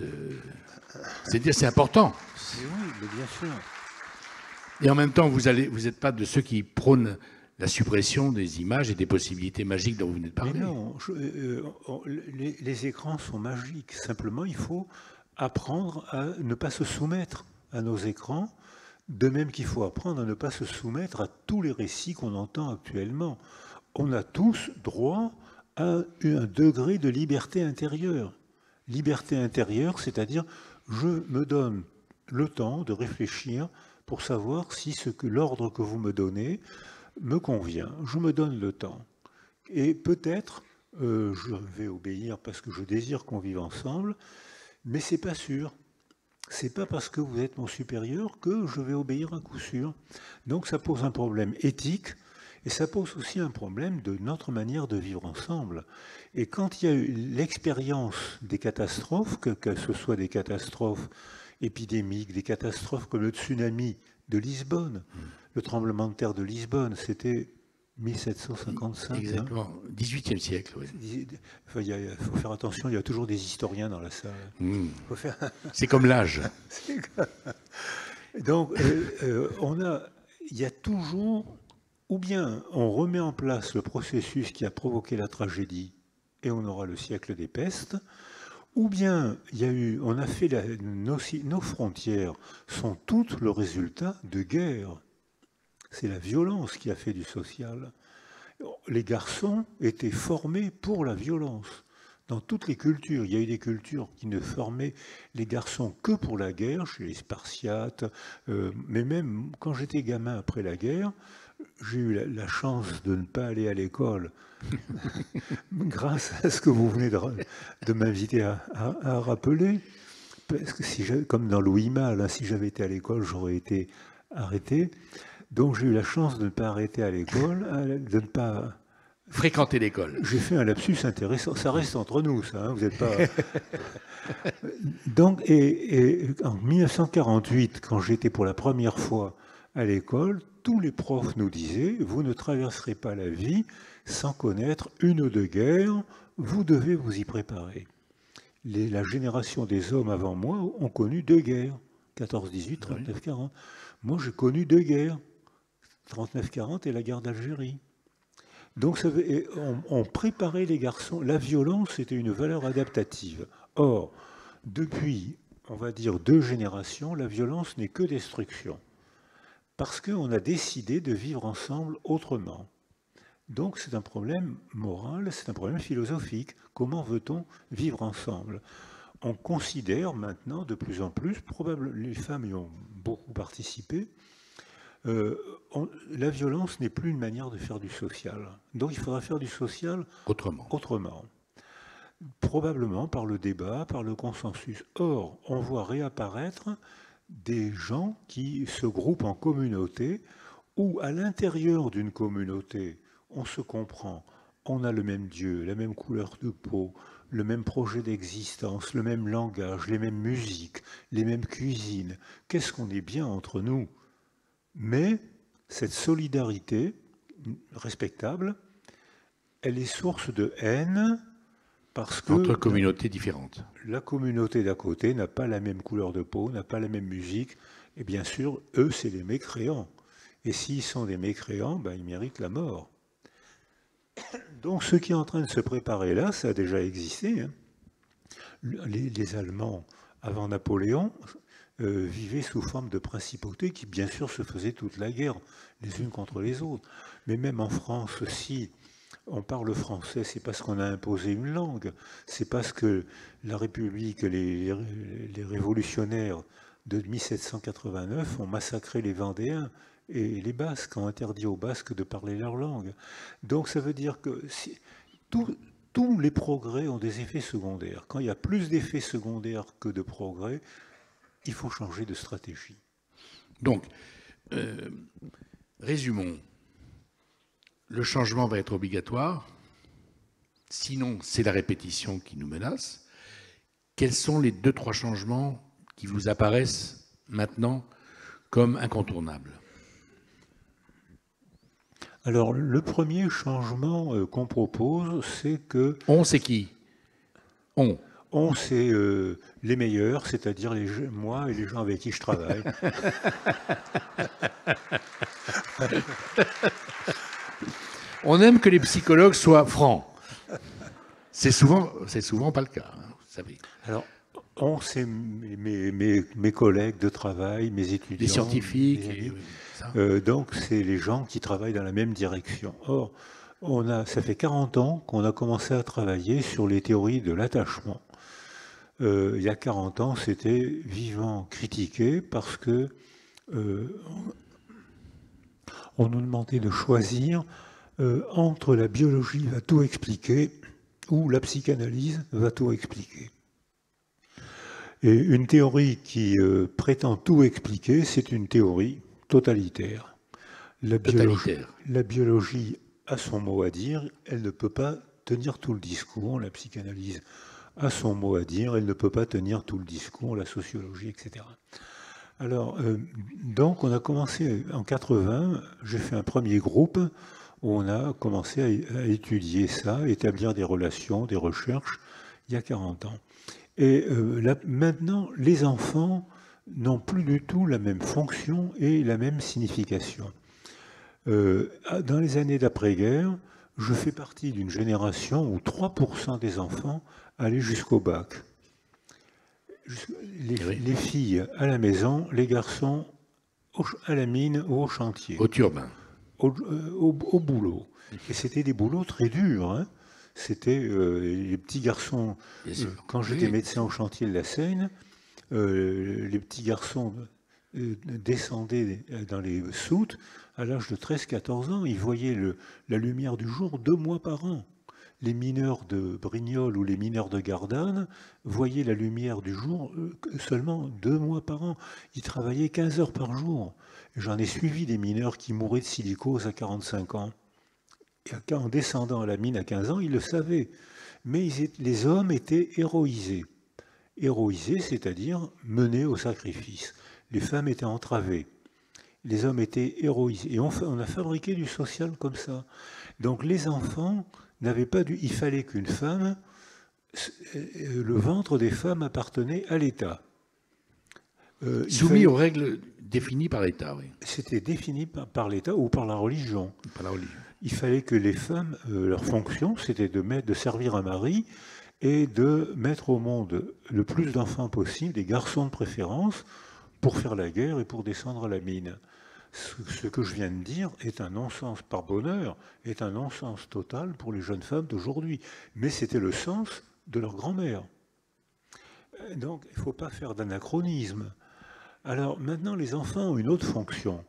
A: C'est-à-dire, c'est important.
B: Oui, mais bien sûr.
A: Et en même temps, vous n'êtes pas de ceux qui prônent la suppression des images et des possibilités magiques dont vous venez de parler.
B: Mais non, les écrans sont magiques. Simplement, il faut apprendre à ne pas se soumettre à nos écrans, de même qu'il faut apprendre à ne pas se soumettre à tous les récits qu'on entend actuellement. On a tous droit à un degré de liberté intérieure. Liberté intérieure, c'est-à-dire je me donne le temps de réfléchir pour savoir si l'ordre que vous me donnez me convient. Je me donne le temps. Et peut-être je vais obéir parce que je désire qu'on vive ensemble, mais c'est pas sûr. C'est pas parce que vous êtes mon supérieur que je vais obéir à coup sûr. Donc ça pose un problème éthique et ça pose aussi un problème de notre manière de vivre ensemble. Et quand il y a eu l'expérience des catastrophes, que ce soit des catastrophes épidémiques, des catastrophes comme le tsunami de Lisbonne, le tremblement de terre de Lisbonne, c'était 1755.
A: Exactement, hein. 18e siècle. Oui.
B: Enfin, il faut faire attention, il y a toujours des historiens dans la salle. Faire...
A: C'est comme l'âge.
B: Donc, il y a toujours, ou bien on remet en place le processus qui a provoqué la tragédie et on aura le siècle des pestes, ou bien on a fait nos frontières sont toutes le résultat de guerres. C'est la violence qui a fait du social. Les garçons étaient formés pour la violence. Dans toutes les cultures, il y a eu des cultures qui ne formaient les garçons que pour la guerre, chez les Spartiates, mais même quand j'étais gamin après la guerre, j'ai eu la chance de ne pas aller à l'école, grâce à ce que vous venez de m'inviter à rappeler. Parce que comme dans Louis Malle, si j'avais été à l'école, j'aurais été arrêté. Donc j'ai eu la chance de ne pas arrêter à l'école, de ne pas...
A: Fréquenter l'école.
B: J'ai fait un lapsus intéressant. Ça reste entre nous, ça. Hein, vous n'êtes pas... Donc, et en 1948, quand j'étais pour la première fois à l'école, tous les profs nous disaient « Vous ne traverserez pas la vie sans connaître une ou deux guerres. Vous devez vous y préparer. » La génération des hommes avant moi ont connu deux guerres. 14-18, 39-40. Moi, j'ai connu deux guerres. 39-40 et la guerre d'Algérie. Donc on préparait les garçons. La violence, c'était une valeur adaptative. Or, depuis, on va dire, 2 générations, la violence n'est que destruction. Parce qu'on a décidé de vivre ensemble autrement. Donc c'est un problème moral, c'est un problème philosophique. Comment veut-on vivre ensemble? On considère maintenant de plus en plus, probablement les femmes y ont beaucoup participé, la violence n'est plus une manière de faire du social. Donc il faudra faire du social autrement. Probablement par le débat, par le consensus. Or, on voit réapparaître des gens qui se groupent en communauté, où à l'intérieur d'une communauté, on se comprend, on a le même Dieu, la même couleur de peau, le même projet d'existence, le même langage, les mêmes musiques, les mêmes cuisines. Qu'est-ce qu'on est bien entre nous? Mais cette solidarité respectable, elle est source de haine parce que...
A: Entre communautés différentes.
B: La communauté d'à côté n'a pas la même couleur de peau, n'a pas la même musique, et bien sûr, eux, c'est des mécréants. Et s'ils sont des mécréants, ben, ils méritent la mort. Donc ce qui est en train de se préparer là, ça a déjà existé. Hein. Les Allemands, avant Napoléon, vivaient sous forme de principautés qui, bien sûr, se faisaient toute la guerre, les unes contre les autres. Mais même en France, si on parle français, c'est parce qu'on a imposé une langue, c'est parce que la République, les révolutionnaires de 1789 ont massacré les Vendéens et les Basques, ont interdit aux Basques de parler leur langue. Donc ça veut dire que tous les progrès ont des effets secondaires. Quand il y a plus d'effets secondaires que de progrès, il faut changer de stratégie.
A: Donc, résumons. Le changement va être obligatoire. Sinon, c'est la répétition qui nous menace. Quels sont les 2-3 changements qui vous apparaissent maintenant comme incontournables?
B: Alors, le premier changement qu'on propose, c'est que
A: On, c'est qui? On.
B: on, c'est les meilleurs, c'est-à-dire moi et les gens avec qui je travaille.
A: On aime que les psychologues soient francs. C'est souvent pas le cas, hein, vous savez.
B: Alors, on, c'est mes collègues de travail, mes étudiants,
A: Les scientifiques,
B: mes amis.
A: ça.
B: Donc, c'est les gens qui travaillent dans la même direction. Or, ça fait 40 ans qu'on a commencé à travailler sur les théories de l'attachement. Il y a 40 ans, c'était vivement critiqué parce que on nous demandait de choisir entre la biologie va tout expliquer ou la psychanalyse va tout expliquer. Et une théorie qui prétend tout expliquer, c'est une théorie totalitaire. La biologie a son mot à dire, elle ne peut pas tenir tout le discours. La psychanalyse a son mot à dire, elle ne peut pas tenir tout le discours, la sociologie, etc. Alors, donc on a commencé en 80, j'ai fait un premier groupe où on a commencé à étudier ça, établir des relations, des recherches, il y a 40 ans. Et maintenant, les enfants n'ont plus du tout la même fonction et la même signification. Dans les années d'après-guerre, je fais partie d'une génération où 3% des enfants allaient jusqu'au bac. Les filles à la maison, les garçons à la mine ou au chantier.
A: Au turbin.
B: Au boulot. Et c'était des boulots très durs, hein. C'était les petits garçons, quand j'étais médecin au chantier de la Seine, les petits garçons descendaient dans les soutes à l'âge de 13-14 ans. Ils voyaient la lumière du jour 2 mois par an. Les mineurs de Brignoles ou les mineurs de Gardanne voyaient la lumière du jour seulement 2 mois par an. Ils travaillaient 15 heures par jour. J'en ai suivi des mineurs qui mouraient de silicose à 45 ans. Et en descendant à la mine à 15 ans, ils le savaient. Mais les hommes étaient héroïsés. Héroïsés, c'est-à-dire menés au sacrifice. Les femmes étaient entravées. Les hommes étaient héroïsés. Et on a fabriqué du social comme ça. Donc les enfants n'avaient pas dû... Il fallait qu'une femme... Le ventre des femmes appartenait à l'État.
A: Soumis aux règles définies par l'État, oui.
B: C'était défini par l'État ou par la religion.
A: Par la religion.
B: Il fallait que les femmes, leur fonction, c'était de servir un mari et de mettre au monde le plus d'enfants possible, des garçons de préférence, pour faire la guerre et pour descendre à la mine. Ce que je viens de dire est un non-sens par bonheur, est un non-sens total pour les jeunes femmes d'aujourd'hui. Mais c'était le sens de leur grand-mère. Donc, il ne faut pas faire d'anachronisme. Alors, maintenant, les enfants ont une autre fonction.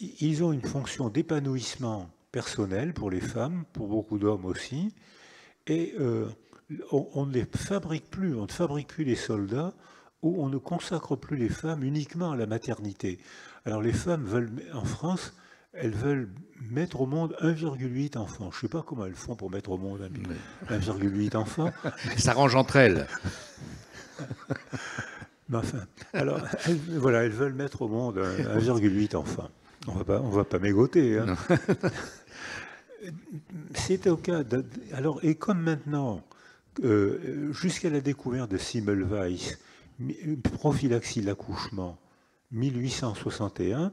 B: Ils ont une fonction d'épanouissement personnel pour les femmes, pour beaucoup d'hommes aussi. Et on ne les fabrique plus, on ne fabrique plus les soldats, où on ne consacre plus les femmes uniquement à la maternité. Alors les femmes veulent, en France, elles veulent mettre au monde 1,8 enfants. Je ne sais pas comment elles font pour mettre au monde 1,8 enfants.
A: Elles s'arrangent entre elles.
B: Mais enfin, alors, elles veulent mettre au monde 1,8 enfants. On va pas mégoter. Hein. C'était au cas. Alors, et comme maintenant, jusqu'à la découverte de Semmelweis, prophylaxie de l'accouchement, 1861,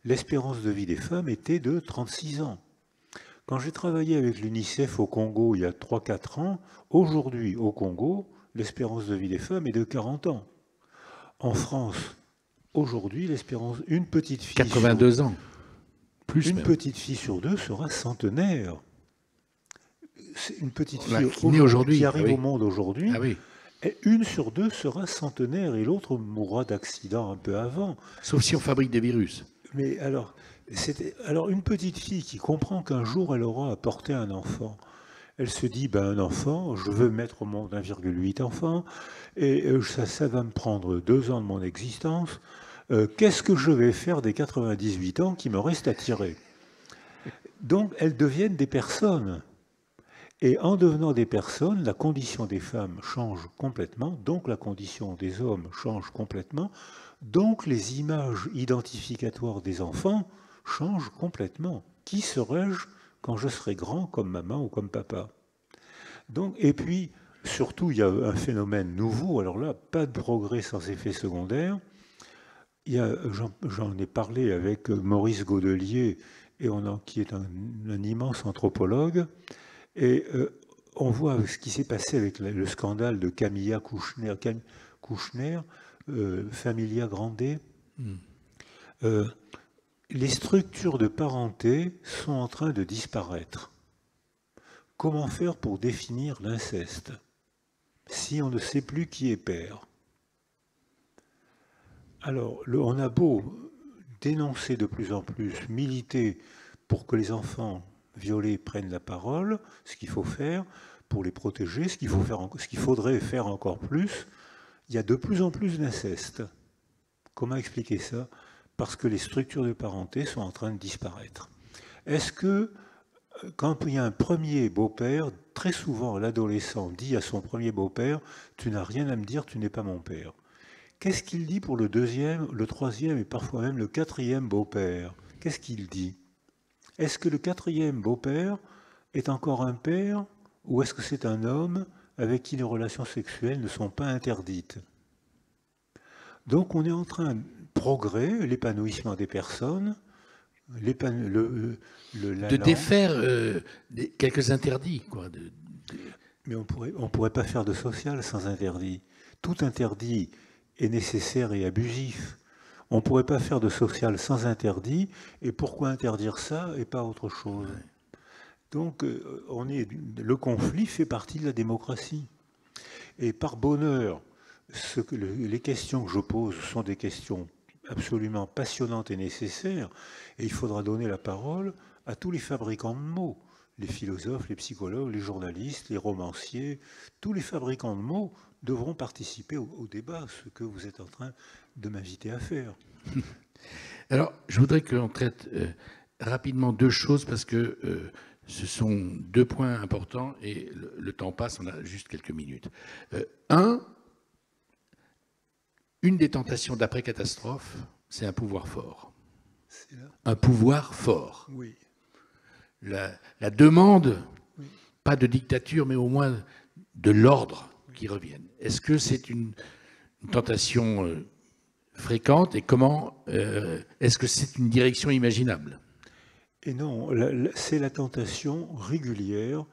B: l'espérance de vie des femmes était de 36 ans. Quand j'ai travaillé avec l'UNICEF au Congo il y a 3-4 ans, aujourd'hui au Congo, l'espérance de vie des femmes est de 40 ans. En France, aujourd'hui, l'espérance, une petite fille
A: 82 ans. Plus
B: une
A: même.
B: petite fille sur 2 sera centenaire. Une petite fille qui arrive au monde aujourd'hui, une sur 2 sera centenaire et l'autre mourra d'accident un peu avant.
A: Sauf si on fabrique des virus.
B: Mais alors une petite fille qui comprend qu'un jour elle aura à porter un enfant, elle se dit, un enfant, je veux mettre au monde 1,8 enfant, et ça va me prendre 2 ans de mon existence. Qu'est-ce que je vais faire des 98 ans qui me restent à tirer? Donc, elles deviennent des personnes. Et en devenant des personnes, la condition des femmes change complètement, donc la condition des hommes change complètement, donc les images identificatoires des enfants change complètement. Qui serai-je quand je serai grand comme maman ou comme papa? Donc, et puis, surtout, il y a un phénomène nouveau. Alors là, pas de progrès sans effet secondaire. J'en ai parlé avec Maurice Godelier, qui est un immense anthropologue. Et on voit ce qui s'est passé avec le scandale de Camilla Kouchner, Familia Grande. Les structures de parenté sont en train de disparaître. Comment faire pour définir l'inceste si on ne sait plus qui est père? Alors, on a beau dénoncer de plus en plus, militer pour que les enfants violés prennent la parole, ce qu'il faut faire pour les protéger, ce qu'il faudrait faire encore plus, il y a de plus en plus d'inceste. Comment expliquer ça? Parce que les structures de parenté sont en train de disparaître. Est-ce que, quand il y a un premier beau-père, très souvent l'adolescent dit à son premier beau-père « Tu n'as rien à me dire, tu n'es pas mon père ». Qu'est-ce qu'il dit pour le deuxième, le troisième et parfois même le quatrième beau-père? Qu'est-ce qu'il dit? Est-ce que le quatrième beau-père est encore un père ou est-ce que c'est un homme avec qui les relations sexuelles ne sont pas interdites? Donc on est en train de progrès, l'épanouissement des personnes,
A: de défaire quelques interdits, quoi.
B: Mais on pourrait pas faire de social sans interdit. Tout interdit est nécessaire et abusif. On ne pourrait pas faire de social sans interdit, et pourquoi interdire ça et pas autre chose? Donc le conflit fait partie de la démocratie. Et par bonheur, les questions que je pose sont des questions absolument passionnantes et nécessaires, et il faudra donner la parole à tous les fabricants de mots, les philosophes, les psychologues, les journalistes, les romanciers, tous les fabricants de mots devront participer au débat, ce que vous êtes en train de m'inviter à faire.
A: Alors, je voudrais qu'on traite rapidement deux choses, parce que ce sont deux points importants, et le temps passe, on a juste quelques minutes. Une des tentations d'après-catastrophe, c'est un pouvoir fort. Un pouvoir fort.
B: Oui.
A: La demande, oui, pas de dictature, mais au moins de l'ordre qui revienne. Est-ce que c'est une tentation fréquente, et comment est-ce que c'est une direction imaginable?
B: Et non, c'est la tentation régulière.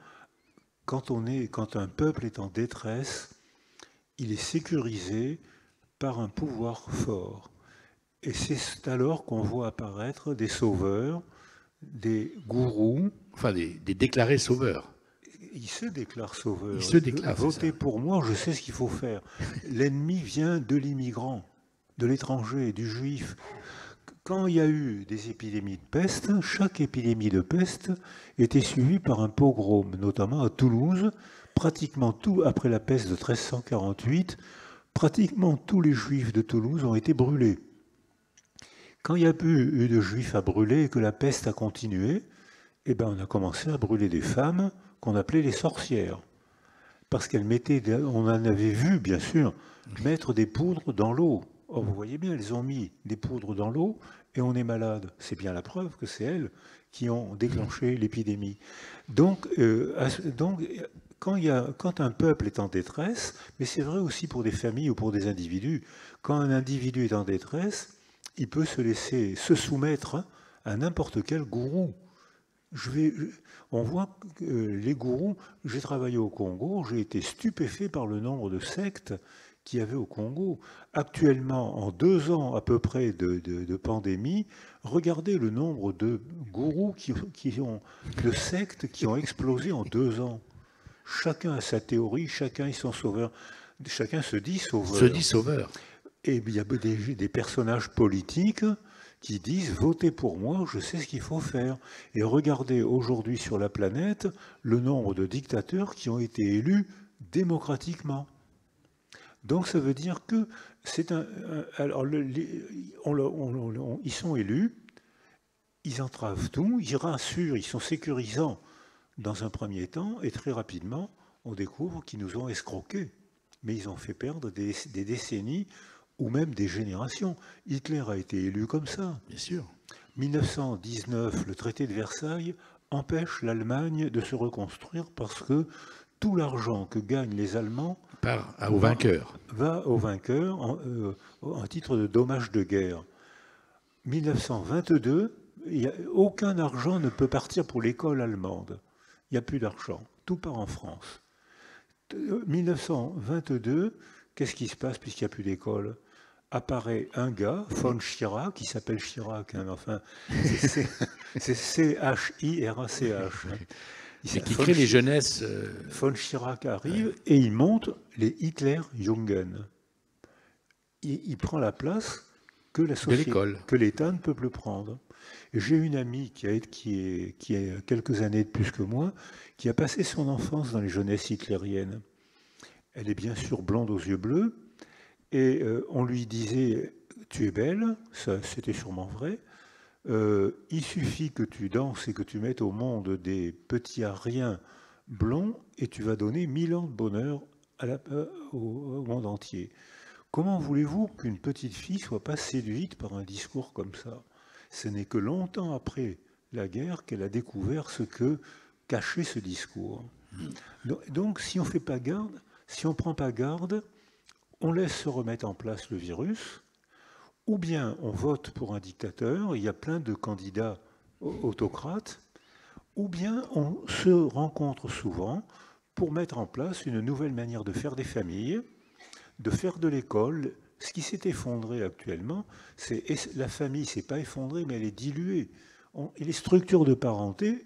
B: Quand un peuple est en détresse, il est sécurisé par un pouvoir fort. Et c'est alors qu'on voit apparaître des sauveurs, des gourous.
A: Enfin, des déclarés sauveurs.
B: Il se déclare sauveur.
A: Il se déclare.
B: Votez pour moi, je sais ce qu'il faut faire. L'ennemi vient de l'immigrant, de l'étranger, du juif. Quand il y a eu des épidémies de peste, chaque épidémie de peste était suivie par un pogrom, notamment à Toulouse. Pratiquement tout, après la peste de 1348, pratiquement tous les juifs de Toulouse ont été brûlés. Quand il n'y a plus eu de juifs à brûler et que la peste a continué, eh ben on a commencé à brûler des femmes qu'on appelait les sorcières. Parce qu'elles mettaient, on en avait vu bien sûr, mettre des poudres dans l'eau. Or vous voyez bien, elles ont mis des poudres dans l'eau et on est malade. C'est bien la preuve que c'est elles qui ont déclenché l'épidémie. Donc quand un peuple est en détresse, mais c'est vrai aussi pour des familles ou pour des individus, quand un individu est en détresse, il peut se soumettre à n'importe quel gourou. On voit que les gourous, j'ai travaillé au Congo, j'ai été stupéfait par le nombre de sectes qu'il y avait au Congo. Actuellement, en 2 ans à peu près de pandémie, regardez le nombre de gourous de sectes qui ont explosé en 2 ans. Chacun a sa théorie, chacun est son sauveur, chacun se dit sauveur.
A: Se dit sauveur.
B: Et il y a des personnages politiques qui disent « Votez pour moi, je sais ce qu'il faut faire ». Et regardez aujourd'hui sur la planète le nombre de dictateurs qui ont été élus démocratiquement. Donc ça veut dire que ils sont élus, ils entravent tout, ils rassurent, ils sont sécurisants dans un premier temps, et très rapidement, on découvre qu'ils nous ont escroqués. Mais ils ont fait perdre des décennies ou même des générations. Hitler a été élu comme ça.
A: Bien sûr.
B: 1919, le traité de Versailles empêche l'Allemagne de se reconstruire parce que tout l'argent que gagnent les Allemands
A: Aux vainqueurs.
B: Va aux vainqueurs en titre de dommages de guerre. 1922, aucun argent ne peut partir pour l'école allemande. Il n'y a plus d'argent. Tout part en France. 1922, qu'est-ce qui se passe puisqu'il n'y a plus d'école? Apparaît un gars, von Schirach, qui s'appelle Chirac, hein, enfin, c'est C-H-I-R-A-C-H.
A: Et qui crée les jeunesses.
B: Von Schirach arrive et il monte les Hitlerjugend. Il prend la place que la société, que l'État ne peut plus prendre. J'ai une amie qui a quelques années de plus que moi, qui a passé son enfance dans les jeunesses hitlériennes. Elle est bien sûr blonde aux yeux bleus, et on lui disait « tu es belle », ça c'était sûrement vrai, il suffit que tu danses et que tu mettes au monde des petits ariens blonds, et tu vas donner 1000 ans de bonheur au monde entier. Comment voulez-vous qu'une petite fille soit pas séduite par un discours comme ça? Ce n'est que longtemps après la guerre qu'elle a découvert ce que cachait ce discours. Donc, si on fait pas garde, si on prend pas garde, on laisse se remettre en place le virus, ou bien on vote pour un dictateur, il y a plein de candidats autocrates, ou bien on se rencontre souvent pour mettre en place une nouvelle manière de faire des familles, de faire de l'école. Ce qui s'est effondré actuellement, la famille ne s'est pas effondrée, mais elle est diluée. Et les structures de parenté,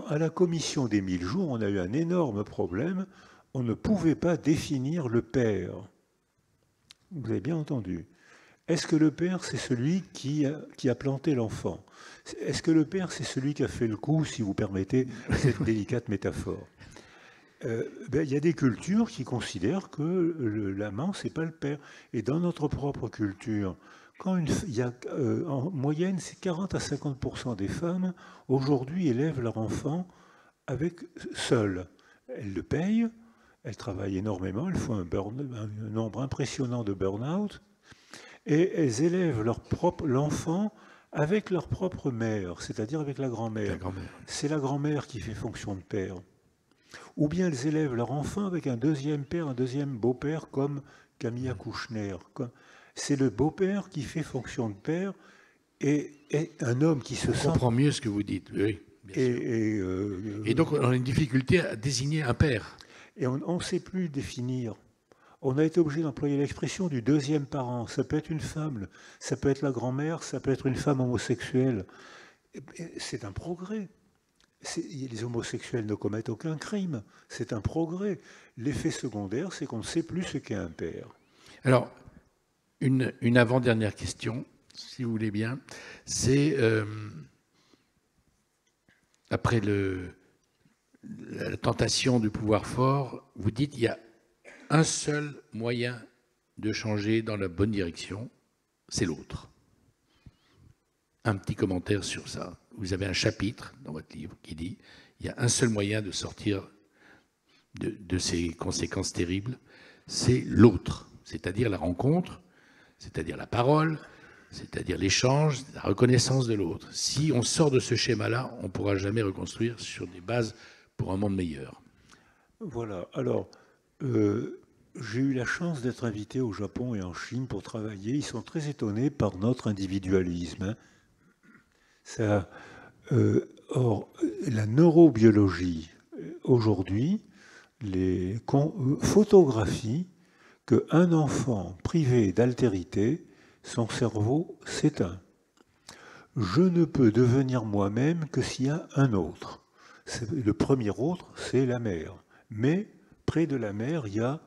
B: à la commission des 1000 jours, on a eu un énorme problème. On ne pouvait pas définir le père. Vous avez bien entendu. Est-ce que le père, c'est celui qui a planté l'enfant? Est-ce que le père, c'est celui qui a fait le coup, si vous permettez cette délicate métaphore? Il y a des cultures qui considèrent que l'amant, c'est pas le père. Et dans notre propre culture, en moyenne, c'est 40 à 50% des femmes aujourd'hui élèvent leur enfant seules. Elles le payent, elles travaillent énormément, elles font un nombre impressionnant de burn-out, et elles élèvent l'enfant avec leur propre mère, c'est-à-dire avec la grand-mère. C'est la grand-mère qui fait fonction de père. Ou bien elles élèvent leur enfant avec un deuxième père, un deuxième beau-père, comme Camilla Kouchner. C'est le beau-père qui fait fonction de père, et un homme qui se sent...
A: On comprend mieux ce que vous dites, oui. Et donc on a une difficulté à désigner un père.
B: Et on ne sait plus définir. On a été obligé d'employer l'expression du deuxième parent. Ça peut être une femme, ça peut être la grand-mère, ça peut être une femme homosexuelle. C'est un progrès. Les homosexuels ne commettent aucun crime. C'est un progrès. L'effet secondaire, c'est qu'on ne sait plus ce qu'est un père.
A: Alors, une avant-dernière question, si vous voulez bien. C'est, après la tentation du pouvoir fort, vous dites qu'il y a un seul moyen de changer dans la bonne direction, c'est l'autre. Un petit commentaire sur ça. Vous avez un chapitre dans votre livre qui dit il y a un seul moyen de sortir de ces conséquences terribles, c'est l'autre, c'est-à-dire la rencontre, c'est-à-dire la parole, c'est-à-dire l'échange, la reconnaissance de l'autre. Si on sort de ce schéma-là, on ne pourra jamais reconstruire sur des bases pour un monde meilleur.
B: Voilà. Alors, j'ai eu la chance d'être invité au Japon et en Chine pour travailler. Ils sont très étonnés par notre individualisme. Or, la neurobiologie, aujourd'hui, photographie qu'un enfant privé d'altérité, son cerveau s'éteint. Je ne peux devenir moi-même que s'il y a un autre. Le premier autre, c'est la mère. Mais près de la mère, il y a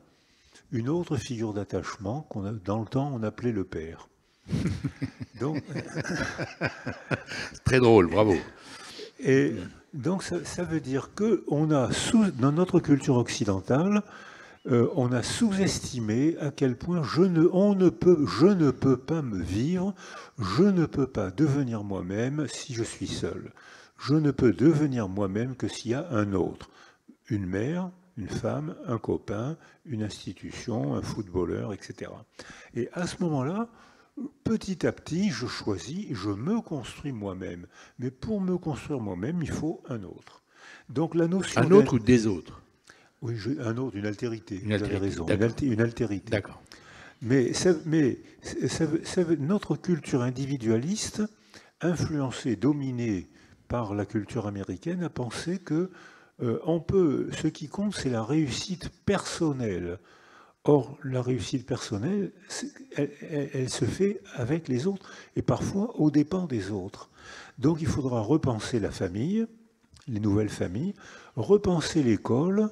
B: une autre figure d'attachement dans le temps on appelait le père. Donc,
A: très drôle, bravo.
B: Et donc ça veut dire que dans notre culture occidentale, on a sous-estimé à quel point je ne peux pas me vivre, je ne peux pas devenir moi-même si je suis seul. Je ne peux devenir moi-même que s'il y a un autre, une mère, une femme, un copain, une institution, un footballeur, etc. Et à ce moment-là, Petit à petit, je choisis, je me construis moi-même. Mais pour me construire moi-même, il faut un autre. Donc la notion
A: Un autre ou des autres?
B: oui, un autre, une altérité,
A: Une
B: vous avez
A: altérité,
B: raison,
A: d'accord.
B: une altérité.
A: D'accord.
B: Notre culture individualiste, influencée, dominée par la culture américaine, a pensé que ce qui compte, c'est la réussite personnelle. Or, la réussite personnelle, elle se fait avec les autres et parfois aux dépens des autres. Donc, il faudra repenser la famille, les nouvelles familles, repenser l'école,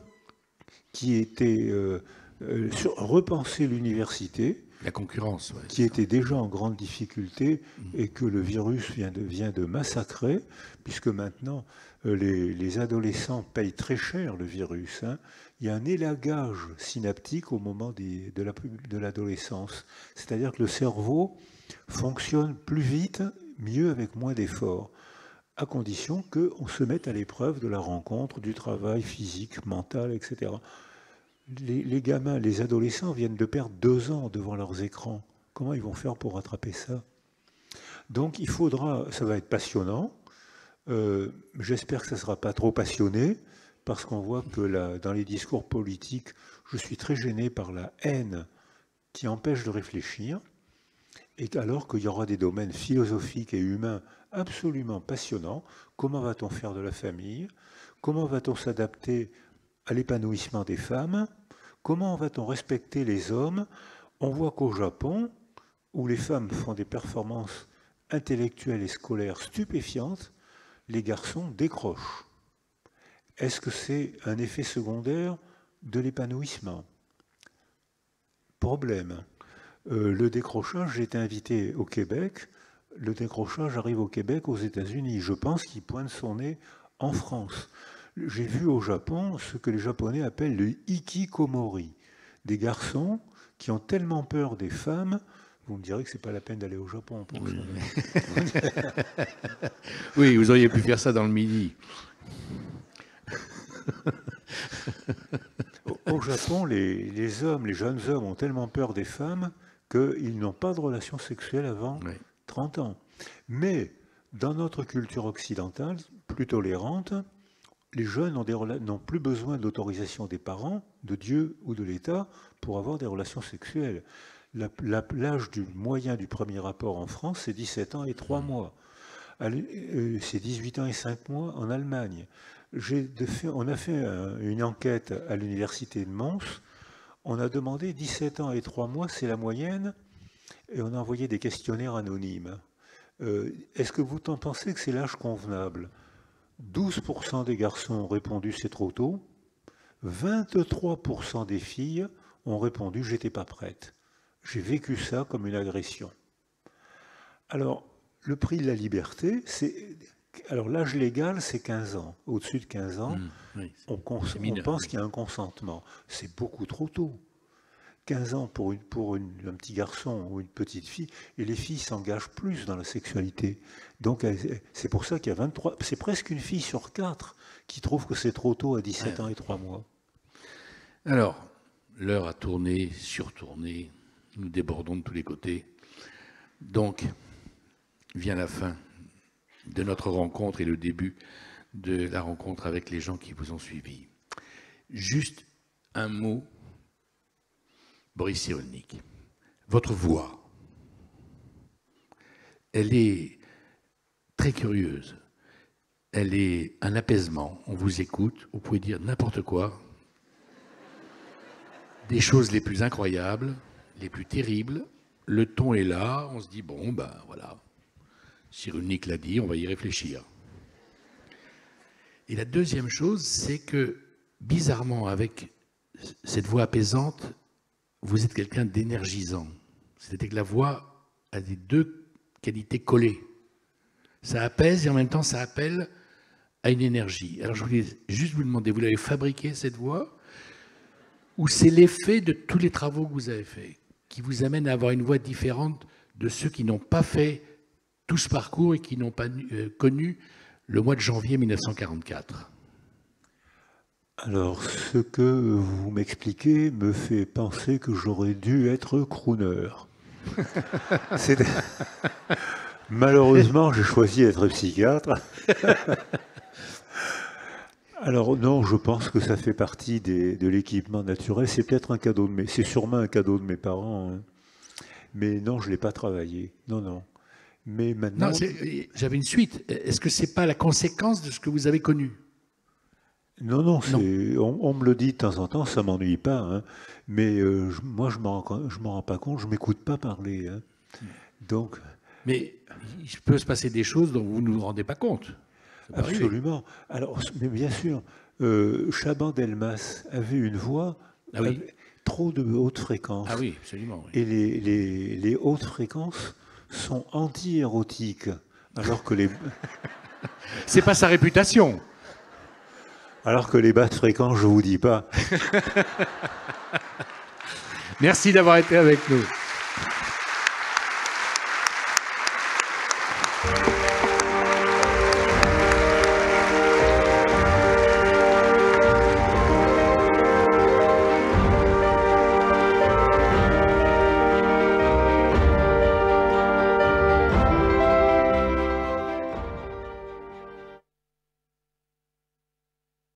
B: repenser l'université,
A: La concurrence, ouais,
B: qui
A: c'est ça.
B: était déjà en grande difficulté et que le virus vient de massacrer, puisque maintenant les adolescents payent très cher le virus, hein. Il y a un élagage synaptique au moment de l'adolescence. C'est-à-dire que le cerveau fonctionne plus vite, mieux avec moins d'efforts, à condition qu'on se mette à l'épreuve de la rencontre, du travail physique, mental, etc. Les gamins, les adolescents viennent de perdre 2 ans devant leurs écrans. Comment ils vont faire pour rattraper ça? Donc il faudra, ça va être passionnant. J'espère que ça ne sera pas trop passionné, parce qu'on voit que dans les discours politiques, je suis très gêné par la haine qui empêche de réfléchir, et alors qu'il y aura des domaines philosophiques et humains absolument passionnants. Comment va-t-on faire de la famille? Comment va-t-on s'adapter à l'épanouissement des femmes? Comment va-t-on respecter les hommes? On voit qu'au Japon, où les femmes font des performances intellectuelles et scolaires stupéfiantes, les garçons décrochent. Est-ce que c'est un effet secondaire de l'épanouissement? Problème. Le décrochage, j'ai été invité au Québec. Le décrochage arrive au Québec, aux États-Unis. Je pense qu'il pointe son nez en France. J'ai vu au Japon ce que les Japonais appellent le hikikomori. Des garçons qui ont tellement peur des femmes. Vous me direz que c'est pas la peine d'aller au Japon pour
A: Oui.
B: ça.
A: Oui, vous auriez pu faire ça dans le Midi.
B: Au Japon, les jeunes hommes ont tellement peur des femmes qu'ils n'ont pas de relations sexuelles avant
A: Oui.
B: 30 ans. Mais dans notre culture occidentale, plus tolérante, les jeunes n'ont plus besoin de l'autorisation des parents, de Dieu ou de l'État pour avoir des relations sexuelles. L'âge moyen du premier rapport en France, c'est 17 ans et 3 mois. C'est 18 ans et 5 mois en Allemagne. On a fait une enquête à l'université de Mons. On a demandé 17 ans et 3 mois, c'est la moyenne, et on a envoyé des questionnaires anonymes. Est-ce que vous en pensez que c'est l'âge convenable? 12% des garçons ont répondu c'est trop tôt. 23% des filles ont répondu j'étais pas prête. J'ai vécu ça comme une agression. Alors, le prix de la liberté, alors l'âge légal, c'est 15 ans. Au-dessus de 15 ans,
A: Oui,
B: on
A: mineur,
B: pense
A: oui.
B: qu'il y a un consentement. C'est beaucoup trop tôt. 15 ans pour un petit garçon ou une petite fille, et les filles s'engagent plus dans la sexualité. Donc c'est pour ça qu'il y a 23, c'est presque une fille sur 4 qui trouve que c'est trop tôt à 17 ans et 3 mois.
A: Alors, l'heure a tourné, surtourné, nous débordons de tous les côtés. Donc, vient la fin de notre rencontre et le début de la rencontre avec les gens qui vous ont suivis. Juste un mot, Boris Cyrulnik. Votre voix, elle est très curieuse. Elle est un apaisement. On vous écoute, vous pouvez dire n'importe quoi. Des choses les plus incroyables, les plus terribles. Le ton est là, on se dit, bon, ben voilà. Cyrulnik l'a dit, on va y réfléchir. Et la deuxième chose, c'est que, bizarrement, avec cette voix apaisante, vous êtes quelqu'un d'énergisant. C'est-à-dire que la voix a des deux qualités collées. Ça apaise et en même temps, ça appelle à une énergie. Alors, je voulais juste vous demander, vous l'avez fabriquée, cette voix, ou c'est l'effet de tous les travaux que vous avez faits qui vous amène à avoir une voix différente de ceux qui n'ont pas fait tout ce parcours et qui n'ont pas connu le mois de janvier 1944?
B: Alors, ce que vous m'expliquez me fait penser que j'aurais dû être crooner. Malheureusement, j'ai choisi d'être psychiatre. Alors non, je pense que ça fait partie de l'équipement naturel. C'est peut-être un cadeau c'est sûrement un cadeau de mes parents. Hein. Mais non, je ne l'ai pas travaillé. Non, non. Mais maintenant...
A: Non, j'avais une suite. Est-ce que c'est pas la conséquence de ce que vous avez connu?
B: Non, non, on me le dit de temps en temps, ça m'ennuie pas. Hein. Mais moi, je m'en rends pas compte, je m'écoute pas parler. Hein. Donc...
A: Mais il peut se passer des choses dont vous ne vous rendez pas compte.
B: Absolument. Alors, mais bien sûr, Chaban Delmas avait une voix trop de haute fréquence.
A: Ah oui, absolument. Oui.
B: Et les hautes fréquences sont anti-érotiques, alors que les...
A: C'est pas sa réputation.
B: Alors que les basses fréquences, je vous dis pas.
A: Merci d'avoir été avec nous.